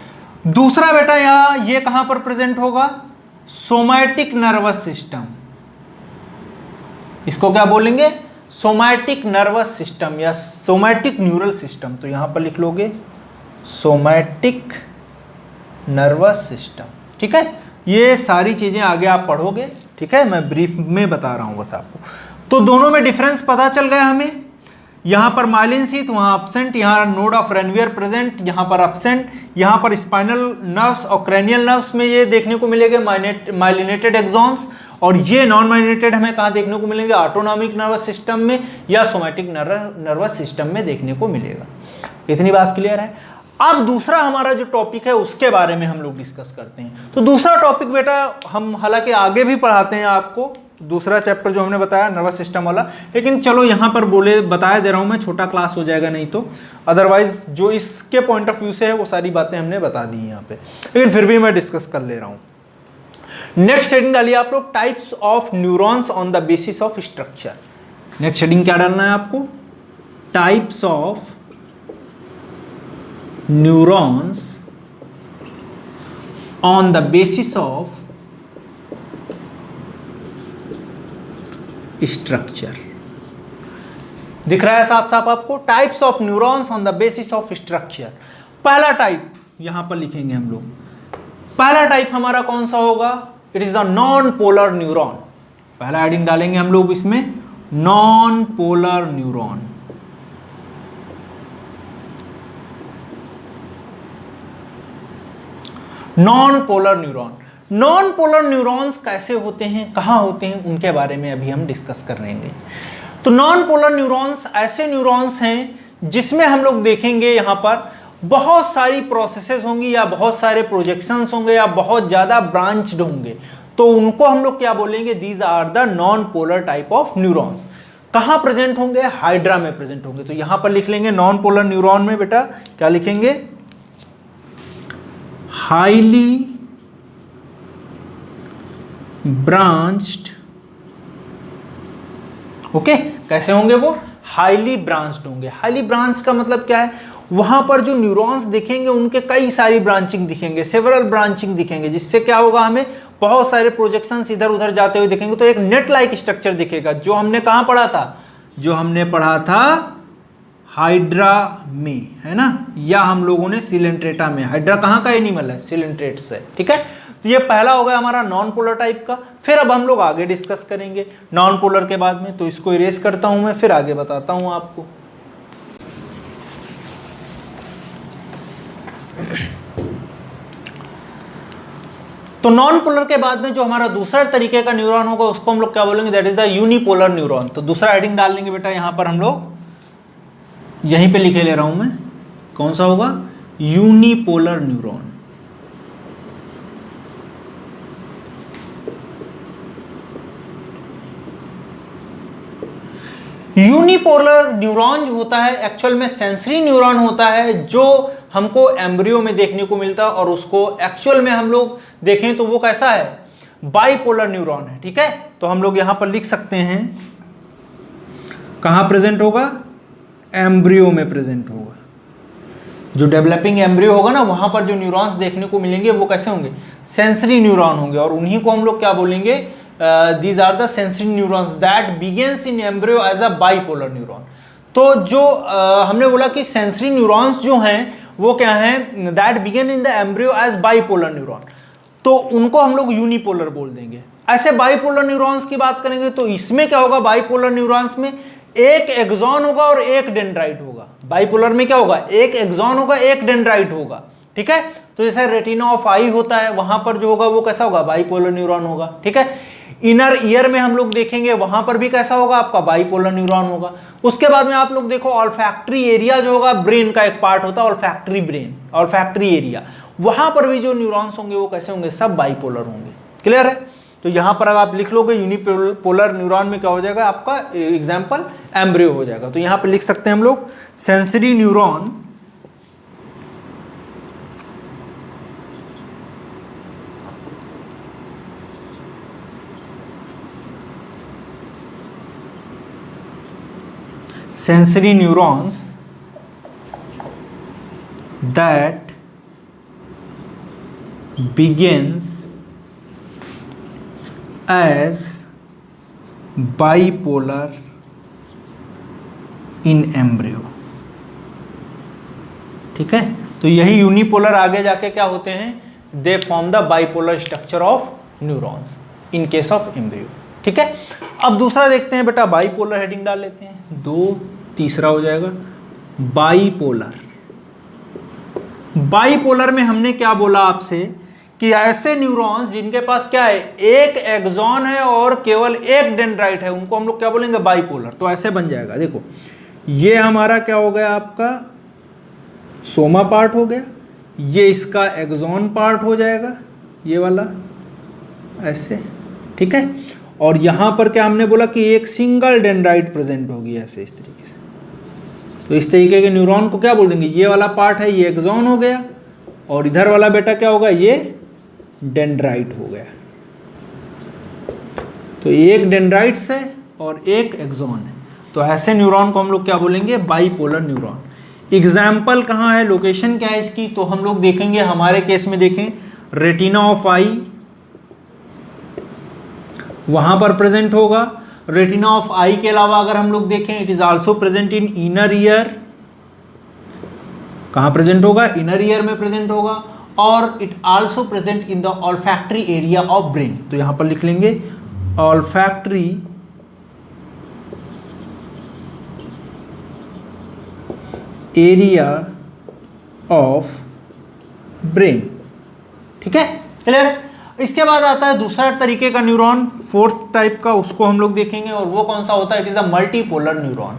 दूसरा बेटा यहां ये कहां पर प्रेजेंट होगा, सोमैटिक नर्वस सिस्टम, इसको क्या बोलेंगे, सोमैटिक नर्वस सिस्टम या सोमैटिक न्यूरल सिस्टम। तो यहां पर लिख लोगे सोमैटिक नर्वस सिस्टम। ठीक है, ये सारी चीजें आगे आप पढ़ोगे, ठीक है, मैं ब्रीफ में बता रहा हूं बस आपको। तो दोनों में डिफरेंस पता चल गया हमें, यहां पर माइलिन शीथ, वहां एब्सेंट, यहां नोड ऑफ रेनवियर प्रेजेंट, यहां पर एब्सेंट, यहां पर स्पाइनल नर्व्स और क्रैनियल नर्व्स में ये देखने को मिलेंगे माइलिनेटेड एक्सॉन्स, और ये नॉन माइलिनेटेड हमें कहां देखने को मिलेंगे, ऑटोनॉमिक नर्वस सिस्टम में या सोमैटिक नर्वस सिस्टम में देखने को मिलेगा। इतनी बात क्लियर है? अब दूसरा हमारा जो टॉपिक है उसके बारे में हम लोग डिस्कस करते हैं। तो दूसरा टॉपिक बेटा हम हालांकि आगे भी पढ़ाते हैं आपको, दूसरा चैप्टर जो हमने बताया नर्वस सिस्टम वाला, लेकिन चलो यहां पर बताया दे रहा हूं मैं, छोटा क्लास हो जाएगा नहीं तो, अदरवाइज जो इसके पॉइंट ऑफ व्यू से है वो सारी बातें हमने बता दी यहाँ पे, लेकिन फिर भी मैं डिस्कस कर ले रहा हूं। नेक्स्ट हेडिंग डालिए आप लोग, types of neurons on the basis of structure. Next heading क्या डालना है आपको, types of neurons on the basis of structure. दिख रहा है साफ साफ आपको, types of neurons on the basis of structure. पहला टाइप यहां पर लिखेंगे हम लोग, पहला टाइप हमारा कौन सा होगा, it is the non polar neuron. पहला हेडिंग डालेंगे हम लोग इसमें, non polar neuron. Non polar neuron, non polar neurons कैसे होते हैं, कहां होते हैं, उनके बारे में अभी हम डिस्कस कर लेंगे। तो नॉन पोलर न्यूरॉन्स ऐसे न्यूरॉन्स हैं जिसमें हम लोग देखेंगे यहां पर बहुत सारी प्रोसेसेस होंगी या बहुत सारे प्रोजेक्शंस होंगे या बहुत ज्यादा ब्रांच्ड होंगे, तो उनको हम लोग क्या बोलेंगे, these are the non polar type of neurons. कहां प्रेजेंट होंगे, हाइड्रा में प्रेजेंट होंगे। तो यहां पर लिख लेंगे नॉन पोलर न्यूरॉन में बेटा क्या लिखेंगे, हाईली ब्रांच्ड। ओके, कैसे होंगे वो, हाईली ब्रांच्ड होंगे। हाईली ब्रांच का मतलब क्या है, वहां पर जो न्यूरॉन्स दिखेंगे उनके कई सारी ब्रांचिंग दिखेंगे, सेवरल ब्रांचिंग दिखेंगे, जिससे क्या होगा, हमें बहुत सारे प्रोजेक्शंस इधर उधर जाते हुए दिखेंगे। तो एक नेट लाइक स्ट्रक्चर दिखेगा, जो हमने कहां पढ़ा था, जो हमने पढ़ा था हाइड्रा में, है ना, या हम लोगों ने सिलेंट्रेटा में। हाइड्रा कहाँ का एनिमल है, सिलेंट्रेट्स है, ठीक है। तो ये पहला हो गया हमारा नॉन पोलर टाइप का। फिर अब हम लोग आगे डिस्कस करेंगे नॉन पोलर के बाद में, तो इसको इरेज करता हूं मैं, फिर आगे बताता हूं आपको। तो नॉन पोलर के बाद में जो हमारा दूसरा तरीके का न्यूरॉन होगा उसको हम लोग क्या बोलेंगे, that is the unipolar neuron. तो दूसरा हेडिंग डाल लेंगे बेटा, यहां पर हम लोग यहीं पे लिखे ले रहा हूं मैं, कौन सा होगा, यूनिपोलर न्यूरॉन। यूनिपोलर न्यूरॉन जो होता है एक्चुअल में सेंसरी न्यूरॉन होता है, जो हमको एम्ब्रियो में देखने को मिलता है, और उसको एक्चुअल में हम लोग देखें तो वो कैसा है, बाइपोलर न्यूरॉन है, ठीक है। तो हम लोग यहां पर लिख सकते हैं, कहां प्रेजेंट होगा, एम्ब्रियो में प्रेजेंट होगा। जो डेवलपिंग एम्ब्रियो होगा ना, वहां पर जो न्यूरॉन्स देखने को मिलेंगे वो कैसे होंगे, सेंसरी न्यूरॉन होंगे, और उन्हीं को हम लोग क्या बोलेंगे, these are the sensory neurons that begins in embryo as a bipolar neuron। तो जो हमने बोला कि सेंसरी न्यूरॉन्स जो हैं वो क्या हैं, that begin in the embryo as bipolar neuron, तो उनको हम लोग यूनिपोलर बोल देंगे। ऐसे बाइपोलर न्यूरॉन्स की बात करेंगे तो इसमें क्या होगा, बाइपोलर न्यूरॉन्स में एक एक्सॉन होगा और एक डेंड्राइट होगा। बाइपोलर में क्या होगा, एक एक्सॉन होगा, एक डेंड्राइट होगा, ठीक है। तो जैसे रेटिना ऑफ आई होता है, वहां पर जो होगा वो कैसा होगा, बाइपोलर न्यूरॉन होगा, ठीक है। इनर ईयर में हम लोग देखेंगे, वहां पर भी कैसा होगा, आपका बाइपोलर न्यूरॉन होगा। उसके बाद में आप लोग देखो, ऑल्फैक्टरी एरिया जो होगा, ब्रेन का एक पार्ट होता है ऑल्फैक्टरी ब्रेन, ऑल्फैक्टरी एरिया, वहां पर भी जो न्यूरॉन्स होंगे वो कैसे होंगे, सब बाइपोलर होंगे। क्लियर है। तो यहां पर अब आप लिख लोगे यूनिपोलर न्यूरॉन में क्या हो जाएगा, आपका एग्जाम्पल एम्ब्रियो हो जाएगा। तो यहां पर लिख सकते हैं हम लोग sensory neuron sensory neurons that begins as bipolar in embryo, ठीक है। तो यही यूनिपोलर आगे जाके क्या होते हैं, दे form the bipolar structure of neurons in case of embryo, ठीक है। अब दूसरा देखते हैं बेटा, बाइपोलर हेडिंग डाल लेते हैं, दो, तीसरा हो जाएगा बाइपोलर। बाइपोलर में हमने क्या बोला आपसे कि ऐसे न्यूरॉन्स जिनके पास क्या है, एक एक्सॉन है और केवल एक डेंड्राइट है, उनको हम लोग क्या बोलेंगे, बाइपोलर। तो ऐसे बन जाएगा, देखो ये हमारा क्या हो गया, आपका सोमा पार्ट हो गया, ये इसका एक्सॉन पार्ट हो जाएगा, ये वाला ऐसे, ठीक है। और यहां पर क्या हमने बोला कि एक सिंगल डेंड्राइट प्रेजेंट होगी, ऐसे इस तरीके से। तो इस तरीके के न्यूरॉन को क्या बोल देंगे, ये वाला पार्ट है, ये एक्सॉन हो गया, और इधर वाला बेटा क्या होगा, ये डेंड्राइट हो गया। तो एक डेंड्राइट्स है और एक एक्सॉन है। तो ऐसे न्यूरॉन को हम लोग क्या बोलेंगे, बाइपोलर न्यूरॉन। एग्जाम्पल कहाँ है, लोकेशन क्या है इसकी, तो हम लोग देखेंगे हमारे केस में, देखें रेटिना ऑफ आई वहां पर प्रेजेंट होगा। रेटिना ऑफ आई के अलावा अगर हम लोग देखें, it is also present in inner ear. कहां प्रेजेंट होगा, इनर ईयर में प्रेजेंट होगा, और it also present in the olfactory area of brain. तो यहां पर लिख लेंगे ऑल्फैक्टरी एरिया ऑफ ब्रेन, ठीक है, क्लियर। इसके बाद आता है दूसरा तरीके का न्यूरॉन, फोर्थ टाइप का, उसको हम लोग देखेंगे, और वो कौन सा होता है, it is the multipolar neuron.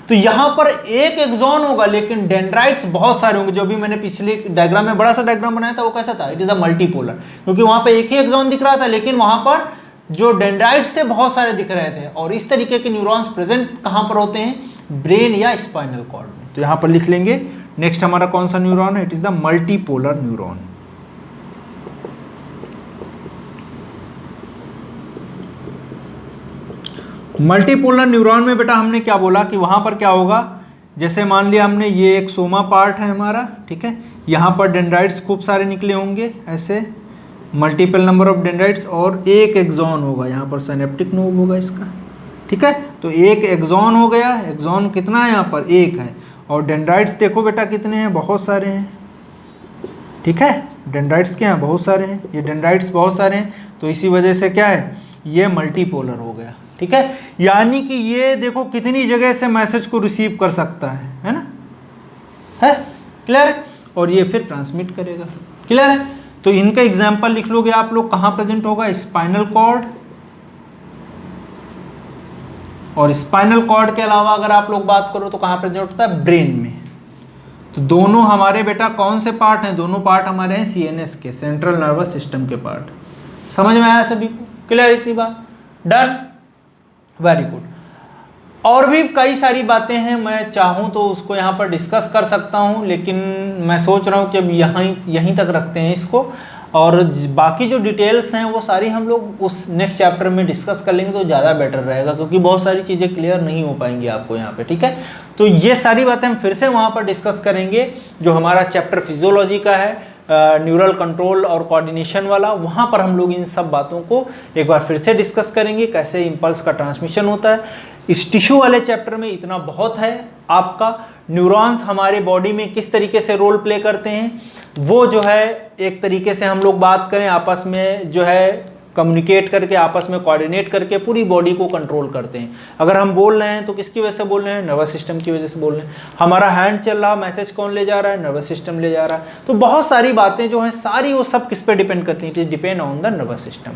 तो यहां पर एक एक्सॉन होगा लेकिन डेंड्राइट्स बहुत सारे होंगे। जो भी मैंने पिछले डायग्राम में बड़ा सा डायग्राम बनाया था वो कैसा था, इट इज द मल्टीपोलर, क्योंकि वहां पर एक ही एक्सॉन दिख रहा था लेकिन वहां पर जो डेंड्राइट्स थे बहुत सारे दिख रहे थे। और इस तरीके के न्यूरॉन्स प्रेजेंट कहां पर होते हैं, ब्रेन या स्पाइनल कॉर्ड में। तो यहां पर लिख लेंगे नेक्स्ट हमारा कौन सा न्यूरॉन है, it is the multipolar neuron. Multipolar neuron में बेटा हमने क्या बोला कि वहां पर क्या होगा, जैसे मान लिया हमने ये एक सोमा पार्ट है हमारा, ठीक है, यहाँ पर डेंड्राइट्स खूब सारे निकले होंगे ऐसे, मल्टीपल नंबर ऑफ डेंड्राइट्स, और एक एक्सॉन होगा, यहाँ पर सिनेप्टिक नोब होगा इसका, ठीक है। तो एक एक्सॉन हो गया, एक्सॉन कितना है यहाँ पर, एक है, और डेंड्राइट्स देखो बेटा कितने हैं, बहुत सारे हैं, ठीक है, डेंड्राइट्स क्या हैं, बहुत सारे हैं, ये डेंड्राइट्स बहुत सारे हैं, तो इसी वजह से क्या है, ये मल्टीपोलर हो गया, ठीक है। यानी कि ये देखो कितनी जगह से मैसेज को रिसीव कर सकता है ना, है क्लियर, और ये फिर ट्रांसमिट करेगा, क्लियर है। तो इनका एग्जाम्पल लिख लोगे आप लोग, कहाँ प्रेजेंट होगा, स्पाइनल कॉर्ड, और स्पाइनल कॉर्ड के अलावा अगर आप लोग बात करो तो कहाँ प्रेजेंट होता है, ब्रेन में। तो दोनों हमारे बेटा कौन से पार्ट हैं, दोनों पार्ट हमारे हैं सीएनएस के, सेंट्रल नर्वस सिस्टम के पार्ट। समझ में आया सभी को, क्लियर इतनी बात, डन, वेरी गुड। और भी कई सारी बातें हैं, मैं चाहूँ तो उसको यहाँ पर डिस्कस कर सकता हूँ, लेकिन मैं सोच रहा हूँ कि अब यहीं तक रखते हैं इसको, और बाकी जो डिटेल्स हैं वो सारी हम लोग उस नेक्स्ट चैप्टर में डिस्कस कर लेंगे तो ज़्यादा बेटर रहेगा, क्योंकि बहुत सारी चीज़ें क्लियर नहीं हो पाएंगी आपको यहाँ पे, ठीक है। तो ये सारी बातें हम फिर से वहाँ पर डिस्कस करेंगे, जो हमारा चैप्टर फिजियोलॉजी का है, न्यूरल कंट्रोल और कोऑर्डिनेशन वाला, वहाँ पर हम लोग इन सब बातों को एक बार फिर से डिस्कस करेंगे, कैसे इम्पल्स का ट्रांसमिशन होता है। इस टिश्यू वाले चैप्टर में इतना बहुत है आपका, न्यूरॉन्स हमारे बॉडी में किस तरीके से रोल प्ले करते हैं, वो जो है एक तरीके से हम लोग बात करें, आपस में जो है कम्युनिकेट करके, आपस में कोऑर्डिनेट करके पूरी बॉडी को कंट्रोल करते हैं। अगर हम बोल रहे हैं तो किसकी वजह से बोल रहे हैं, नर्वस सिस्टम की वजह से बोल रहे हैं। हमारा हैंड चल रहा, मैसेज कौन ले जा रहा है, नर्वस सिस्टम ले जा रहा है। तो बहुत सारी बातें जो हैं सारी वो सब किस पे डिपेंड करती हैं, it is depend on the nervous system.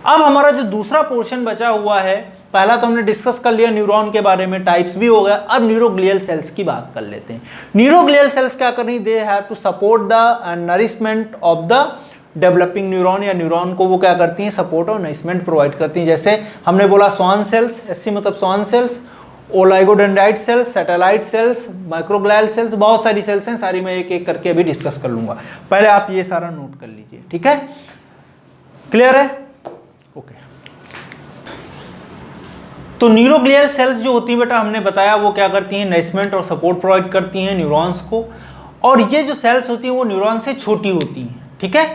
अब हमारा जो दूसरा पोर्शन बचा हुआ है, पहला तो हमने डिस्कस कर लिया न्यूरॉन के बारे में, टाइप्स भी हो गया, अब न्यूरोग्लियल सेल्स की बात कर लेते हैं। न्यूरोग्लियल सेल्स क्या कर रही, they have to support the nourishment of the developing neuron, या न्यूरॉन को वो क्या करती हैं, सपोर्ट और नरिशमेंट प्रोवाइड करती हैं। जैसे हमने बोला स्वान सेल्स, एससी मतलब Schwann cells, oligodendrite cells, satellite cells, microglial cells, बहुत सारी सेल्स हैं, सारी मैं एक एक करके अभी डिस्कस कर लूंगा। पहले आप ये सारा नोट कर लीजिए, ठीक है, क्लियर है, ओके। तो न्यूरोग्लियल सेल्स जो होती है बेटा, हमने बताया वो क्या करती हैं, नरिशमेंट और सपोर्ट प्रोवाइड करती हैं न्यूरॉन्स को, और ये जो सेल्स होती हैं वो न्यूरॉन से छोटी होती हैं, ठीक है,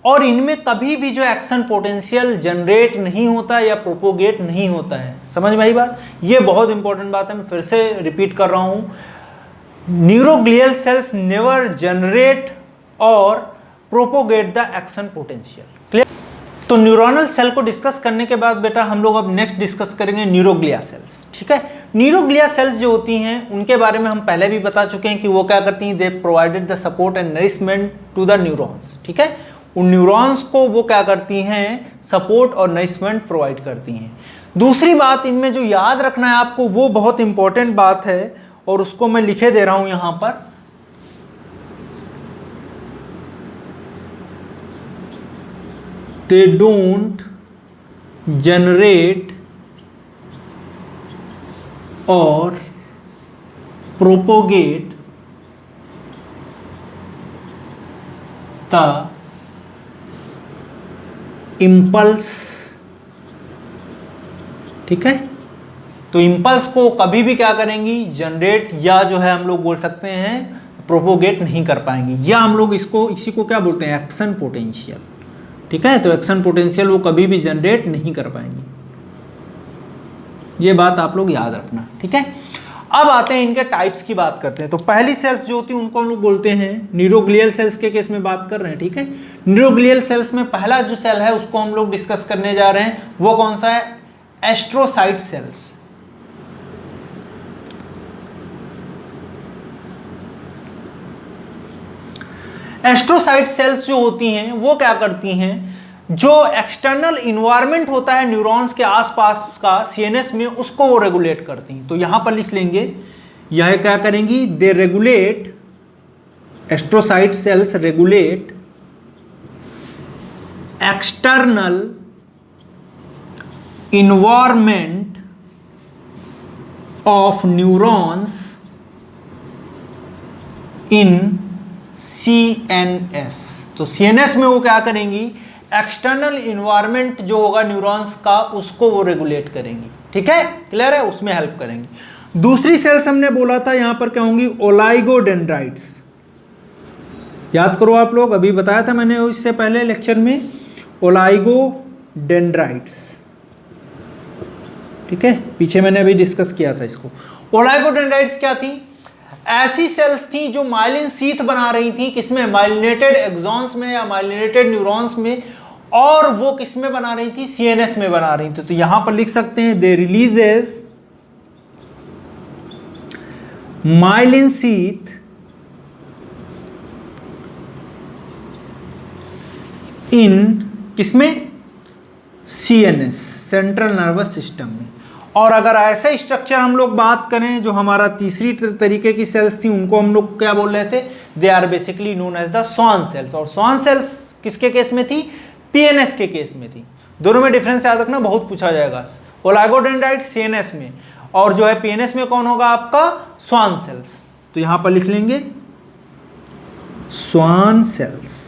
और इनमें कभी भी जो एक्शन पोटेंशियल जनरेट नहीं होता या प्रोपोगेट नहीं होता है। समझ में आई बात, ये बहुत इंपॉर्टेंट बात है, मैं फिर से रिपीट कर रहा हूं, न्यूरोग्लियल सेल्स नेवर जनरेट और propagate the action potential, clear. तो न्यूरोनल सेल को डिस्कस करने के बाद बेटा हम लोग अब नेक्स्ट डिस्कस करेंगे न्यूरोग्लिया सेल्स, ठीक है। न्यूरोग्लिया सेल्स जो होती हैं उनके बारे में हम पहले भी बता चुके हैं कि वो क्या करती हैं, they provided the support and nourishment to the neurons, ठीक है। उन न्यूरॉन्स को वो क्या करती हैं, सपोर्ट और नरिशमेंट प्रोवाइड करती हैं। दूसरी बात इनमें जो याद रखना है आपको, वो बहुत इंपॉर्टेंट बात है, और उसको मैं लिखे दे रहा हूं यहां पर, they don't generate or propagate the impulse, ठीक है। तो इम्पल्स को कभी भी क्या करेंगी, जनरेट या जो है हम लोग बोल सकते हैं प्रोपोगेट नहीं कर पाएंगी, या हम लोग इसको इसी को क्या बोलते हैं, एक्शन पोटेंशियल, ठीक है। तो एक्शन पोटेंशियल वो कभी भी जनरेट नहीं कर पाएंगी, ये बात आप लोग याद रखना, ठीक है। अब आते हैं इनके टाइप्स की बात करते हैं। तो पहली सेल्स जो होती है उनको हम लोग बोलते हैं न्यूरोग्लियल सेल्स के केस में बात कर रहे हैं, ठीक है। न्यूरोग्लियल सेल्स में पहला जो सेल है उसको हम लोग डिस्कस करने जा रहे हैं, वो कौन सा है, एस्ट्रोसाइट सेल्स। एस्ट्रोसाइट सेल्स जो होती हैं वो क्या करती हैं, जो एक्सटर्नल इन्वायरमेंट होता है न्यूरॉन्स के आसपास का सीएनएस में, उसको वो रेगुलेट करती हैं। तो यहां पर लिख लेंगे, यह क्या करेंगी, they regulate, astrocyte cells regulate external environment of neurons in CNS। तो CNS में वो क्या करेंगी, एक्सटर्नल इन्वायरमेंट जो होगा न्यूरॉन्स का उसको वो रेगुलेट करेंगी, ठीक है, क्लियर है, उसमें हेल्प करेंगी। दूसरी सेल्स हमने बोला था यहां पर क्या होंगी, ओलाइगोडेंड्राइट्स। याद करो आप लोग, अभी बताया था मैंने इससे पहले लेक्चर में, ओलाइगोडेंड्राइट्स। ठीक है, पीछे मैंने अभी डिस्कस किया था इसको। ओलाइगोडेंड्राइट्स क्या थी, ऐसी सेल्स थी जो माइलिन शीथ बना रही थी, किसमें, माइलिनेटेड एक्सॉन्स में या माइलिनेटेड न्यूरॉन्स में, और वो किसमें बना रही थी, सीएनएस में बना रही थी। तो यहां पर लिख सकते हैं दे रिलीजेस माइलिन शीथ इन किसमें, सीएनएस, सेंट्रल नर्वस सिस्टम में। और अगर ऐसा स्ट्रक्चर हम लोग बात करें, जो हमारा तीसरी तरीके की सेल्स थी, उनको हम लोग क्या बोल रहे थे, they are basically known as the Schwann cells. और स्वान सेल्स किसके केस में थी, पीएनएस के केस में थी। दोनों में डिफरेंस याद रखना, बहुत पूछा जाएगा। ओलाइगोडेंड्राइट सीएनएस में, और जो है पीएनएस में कौन होगा आपका, स्वान सेल्स। तो यहां पर लिख लेंगे स्वान सेल्स।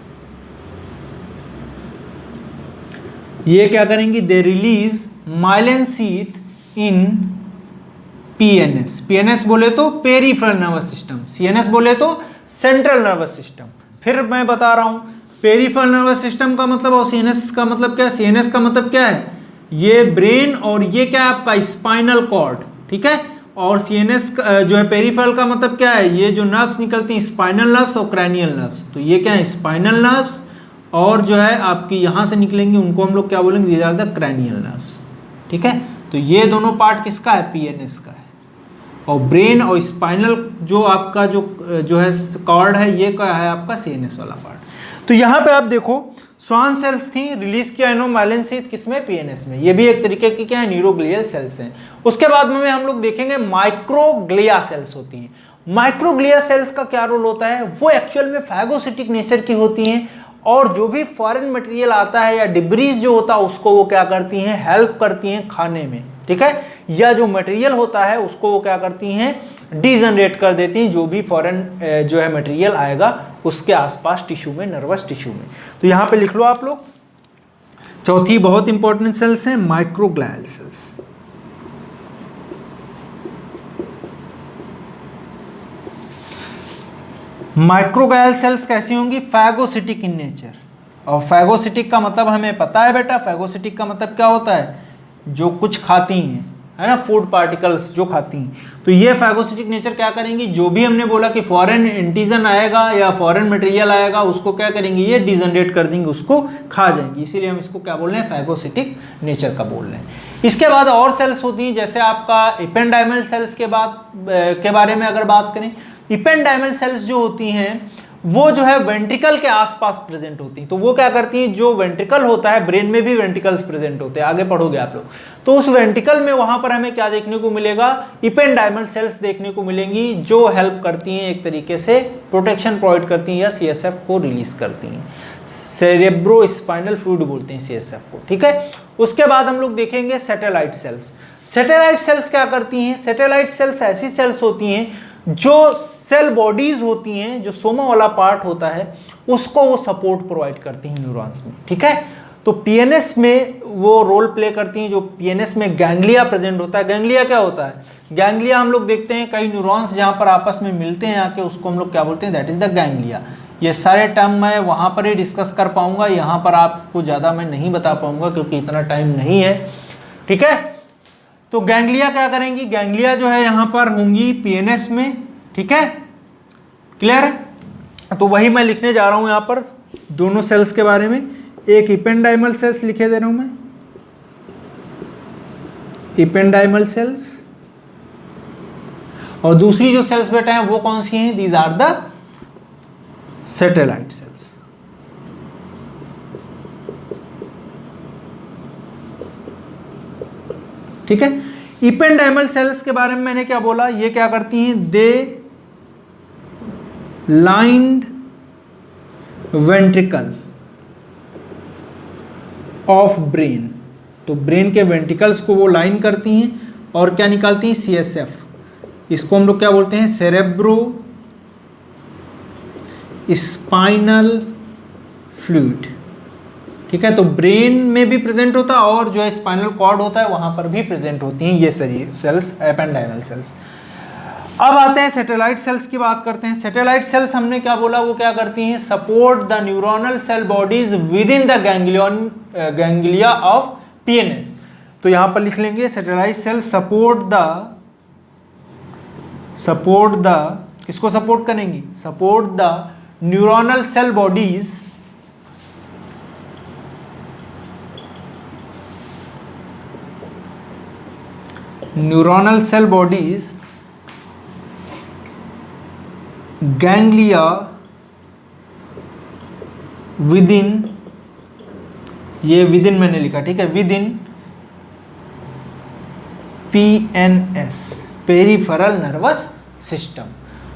ये क्या करेंगी, they release myelin sheath in PNS. PNS बोले तो पेरिफेरल नर्वस सिस्टम, सीएनएस बोले तो सेंट्रल नर्वस सिस्टम। फिर मैं बता रहा हूं, पेरिफेरल नर्वस सिस्टम का मतलब और सीएनएस का मतलब क्या है, सीएनएस का मतलब क्या है, ये ब्रेन, और ये क्या है आपका स्पाइनल कॉर्ड। ठीक है, और सीएनएस जो है पेरिफेरल का मतलब क्या है, ये जो नर्व्स निकलती हैं, स्पाइनल नर्व्स और क्रैनियल नर्व्स। तो ये क्या है, स्पाइनल नर्व्स, और जो है आपकी यहां से निकलेंगे उनको हम लोग क्या बोलेंगे, these are the cranial nerves. ठीक है, तो ये दोनों पार्ट किसका है, पीएनएस का है। और ब्रेन और स्पाइनल जो आपका जो है कॉर्ड है, ये क्या है आपका सीएनएस वाला पार्ट। तो यहाँ पे आप देखो, स्वान सेल्स थी, रिलीज किया माइलिन शीथ किसमें, पीएनएस में। ये भी एक तरीके की क्या है, न्यूरोग्लियल सेल्स हैं। उसके बाद में हम लोग देखेंगे माइक्रोग्लिया सेल्स होती हैं। माइक्रोग्लिया सेल्स का क्या रोल होता है, वो एक्चुअल में फैगोसिटिक नेचर की होती हैं, और जो भी फॉरेन मटेरियल आता है या डिब्रीज जो होता है उसको वो क्या करती हैं, हेल्प करती हैं खाने में। ठीक है, या जो मटेरियल होता है उसको वो क्या करती हैं, डिजनरेट कर देती हैं, जो भी फॉरेन जो है मटेरियल आएगा उसके आसपास टिश्यू में, नर्वस टिश्यू में। तो यहां पे लिख लो आप लोग। चौथी बहुत इंपॉर्टेंट सेल्स हैं माइक्रोग्लियल सेल्स। माइक्रोग्लियल सेल्स कैसी होंगी, फैगोसिटिक इन नेचर। और फैगोसिटिक का मतलब हमें पता है बेटा, फैगोसिटिक का मतलब क्या होता है, जो कुछ खाती हैं, है ना, फूड पार्टिकल्स जो खाती हैं। तो ये फैगोसिटिक नेचर क्या करेंगी, जो भी हमने बोला कि फॉरेन एंटीजन आएगा या फॉरेन मटेरियल आएगा उसको क्या करेंगी, ये डिजनरेट कर देंगे, उसको खा जाएंगी। इसीलिए हम इसको क्या बोल रहे हैं, फैगोसिटिक नेचर का बोल रहे हैं। इसके बाद और सेल्स होती हैं, जैसे आपका इपेंडाइमल सेल्स के बारे में अगर बात करें, इपेंडाइमल सेल्स जो होती हैं वो जो है वेंट्रिकल के आसपास प्रेजेंट होती हैं। तो वो क्या करती हैं, जो वेंट्रिकल होता है, ब्रेन में भी वेंट्रिकल्स प्रेजेंट होते हैं, आगे पढ़ोगे आप लोग। तो उस वेंट्रिकल में वहां पर हमें क्या देखने को मिलेगा, इपेंडाइमल सेल्स देखने को मिलेंगी, जो हेल्प करती हैं, एक तरीके से प्रोटेक्शन प्रोवाइड करती हैं या सीएसएफ को रिलीज करती हैं। सेरेब्रो स्पाइनल फ्लूइड बोलते हैं सीएसएफ को। ठीक है, उसके बाद हम लोग देखेंगे सैटेलाइट सेल्स। सैटेलाइट सेल्स क्या करती हैं, सैटेलाइट सेल्स ऐसी सेल्स होती हैं जो सेल बॉडीज होती हैं, जो सोमा वाला पार्ट होता है उसको वो सपोर्ट प्रोवाइड करती हैं न्यूरॉन्स में। ठीक है, तो पीएनएस में वो रोल प्ले करती हैं। जो पीएनएस में गैंग्लिया प्रेजेंट होता है, गैंग्लिया क्या होता है, गैंग्लिया हम लोग देखते हैं कई न्यूरॉन्स जहां पर आपस में मिलते हैं आके, उसको हम लोग क्या बोलते हैं, दैट इज द गैंग्लिया। ये सारे टर्म मैं वहां पर ही डिस्कस कर पाऊंगा, यहाँ पर आपको ज्यादा मैं नहीं बता पाऊंगा क्योंकि इतना टाइम नहीं है। ठीक है, तो गैंग्लिया क्या करेंगी, गैंग्लिया जो है यहां पर होंगी पीएनएस में। ठीक है, क्लियर है। तो वही मैं लिखने जा रहा हूं यहां पर दोनों सेल्स के बारे में। एक इपेंडाइमल सेल्स लिखे दे रहा हूं मैं, इपेंडाइमल सेल्स, और दूसरी जो सेल्स बेटा हैं वो कौन सी हैं, these are the satellite cells. ठीक है, इपेंडाइमल सेल्स के बारे में मैंने क्या बोला, ये क्या करती हैं, दे लाइंड वेंट्रिकल ऑफ ब्रेन। तो ब्रेन के वेंट्रिकल्स को वो लाइन करती हैं और क्या निकालती हैं, सीएसएफ। इसको हम लोग क्या बोलते हैं, सेरेब्रो स्पाइनल फ्लूइड। ठीक है। तो ब्रेन में भी प्रेजेंट होता है और जो है स्पाइनल कॉर्ड होता है वहां पर भी प्रेजेंट होती हैं ये सारी सेल्स, एपेंडाइमल सेल्स। अब आते हैं सैटेलाइट सेल्स की बात करते हैं। सैटेलाइट सेल्स हमने क्या बोला, वो क्या करती हैं, support the neuronal cell bodies within the ganglia of PNS. तो यहां पर लिख लेंगे सैटेलाइट सेल सपोर्ट द किसको सपोर्ट करेंगी, support the neuronal cell bodies ganglia within, ये विद इन मैंने लिखा, ठीक है, within PNS, peripheral nervous system.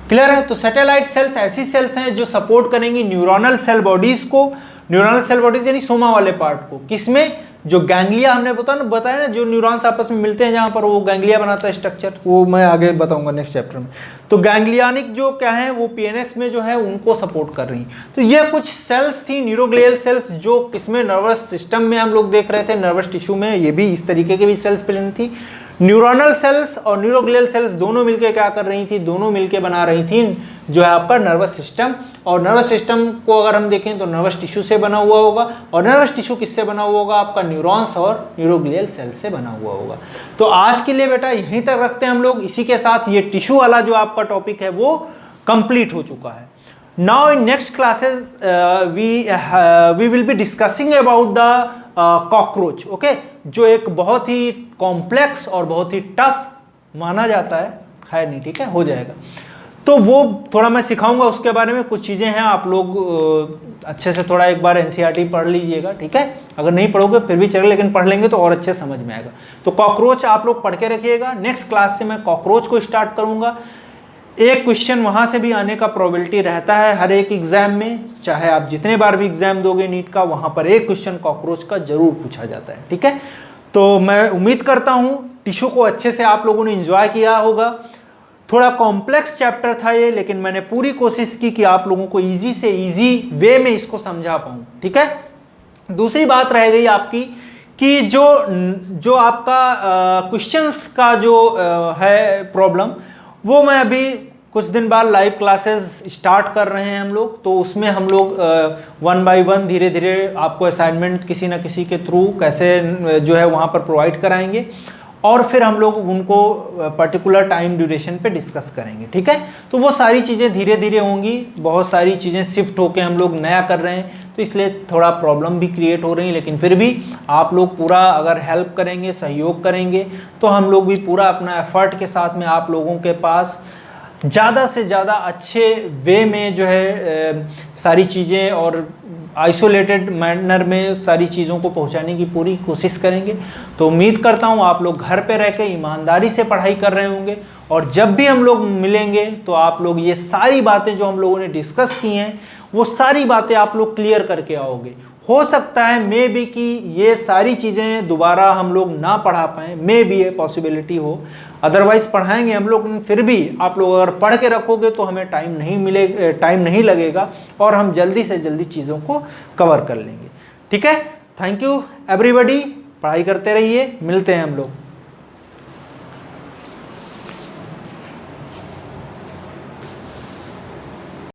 Clear है। तो सैटेलाइट सेल्स ऐसी सेल्स हैं जो सपोर्ट करेंगी न्यूरोनल सेल बॉडीज को, न्यूरोनल सेल बॉडीज यानी सोमा वाले पार्ट को, किसमें, जो गैंग्लिया हमने बताया ना, जो न्यूरॉन्स आपस में मिलते हैं जहां पर वो गैंग्लिया बनाता है स्ट्रक्चर, वो मैं आगे बताऊंगा नेक्स्ट चैप्टर में। तो गैंग्लियानिक जो क्या है वो पीएनएस में जो है उनको सपोर्ट कर रही हैं। तो ये कुछ सेल्स थी न्यूरोग्लियल सेल्स जो किसमें, नर्वस सिस्टम में हम लोग देख रहे थे, नर्वस टिश्यू में ये भी इस तरीके की भी सेल्स प्रेजेंट थी। न्यूरोनल सेल्स और न्यूरोग्लियल सेल्स दोनों मिलकर क्या कर रही थी, दोनों मिलकर बना रही थी जो है आपका नर्वस सिस्टम। और नर्वस सिस्टम को अगर हम देखें तो नर्वस टिश्यू से बना हुआ होगा, और नर्वस टिश्यू किससे बना हुआ होगा, आपका न्यूरॉन्स और न्यूरोग्लियल सेल से बना हुआ होगा। तो आज के लिए बेटा यहीं तक रखते हैं हम लोग। इसी के साथ ये टिश्यू वाला जो आपका टॉपिक है वो कंप्लीट हो चुका है। Now in next classes we will be discussing about the cockroach, okay, जो एक बहुत ही कॉम्प्लेक्स और बहुत ही टफ माना जाता है नहीं, ठीक है, हो जाएगा। तो वो थोड़ा मैं सिखाऊंगा उसके बारे में, कुछ चीज़ें हैं, आप लोग अच्छे से थोड़ा एक बार एनसीईआरटी पढ़ लीजिएगा, ठीक है। अगर नहीं पढ़ोगे फिर भी चलेगा, लेकिन पढ़ लेंगे तो और अच्छे समझ में आएगा। तो कॉकरोच आप लोग पढ़ के रखिएगा। नेक्स्ट क्लास से मैं कॉकरोच को स्टार्ट करूंगा। एक क्वेश्चन वहां से भी आने का प्रोबेबिलिटी रहता है हर एक एग्जाम में, चाहे आप जितने बार भी एग्जाम दोगे नीट का, वहां पर एक क्वेश्चन कॉकरोच का जरूर पूछा जाता है, ठीक है। तो मैं उम्मीद करता हूं टिश्यू को अच्छे से आप लोगों ने एंजॉय किया होगा। थोड़ा कॉम्प्लेक्स चैप्टर था ये, लेकिन मैंने पूरी कोशिश की कि आप लोगों को इजी से इजी वे में इसको समझा पाऊं, ठीक है। दूसरी बात रह गई आपकी कि जो आपका क्वेश्चंस का जो है प्रॉब्लम, वो मैं अभी कुछ दिन बाद लाइव क्लासेस स्टार्ट कर रहे हैं हम लोग। तो उसमें हम लोग 1 बाय 1 धीरे धीरे आपको असाइनमेंट किसी न किसी के थ्रू कैसे जो है वहाँ पर प्रोवाइड कराएंगे, और फिर हम लोग उनको पर्टिकुलर टाइम ड्यूरेशन पे डिस्कस करेंगे, ठीक है। तो वो सारी चीज़ें धीरे धीरे होंगी, बहुत सारी चीज़ें शिफ्ट होके हम लोग नया कर रहे हैं, तो इसलिए थोड़ा प्रॉब्लम भी क्रिएट हो रही है। लेकिन फिर भी आप लोग पूरा अगर हेल्प करेंगे, सहयोग करेंगे, तो हम लोग भी पूरा अपना एफर्ट के साथ में आप लोगों के पास ज़्यादा से ज़्यादा अच्छे वे में जो है सारी चीज़ें और आइसोलेटेड मैनर में सारी चीज़ों को पहुंचाने की पूरी कोशिश करेंगे। तो उम्मीद करता हूं आप लोग घर पे रह के ईमानदारी से पढ़ाई कर रहे होंगे, और जब भी हम लोग मिलेंगे तो आप लोग ये सारी बातें जो हम लोगों ने डिस्कस की हैं वो सारी बातें आप लोग क्लियर करके आओगे। हो सकता है मे बी कि ये सारी चीज़ें दोबारा हम लोग ना पढ़ा पाएँ, मे बी ये पॉसिबिलिटी हो, अदरवाइज पढ़ाएंगे हम लोग। फिर भी आप लोग अगर पढ़ के रखोगे तो हमें टाइम नहीं लगेगा, और हम जल्दी से जल्दी चीज़ों को कवर कर लेंगे, ठीक है। थैंक यू एवरीबॉडी, पढ़ाई करते रहिए, मिलते हैं हम लोग।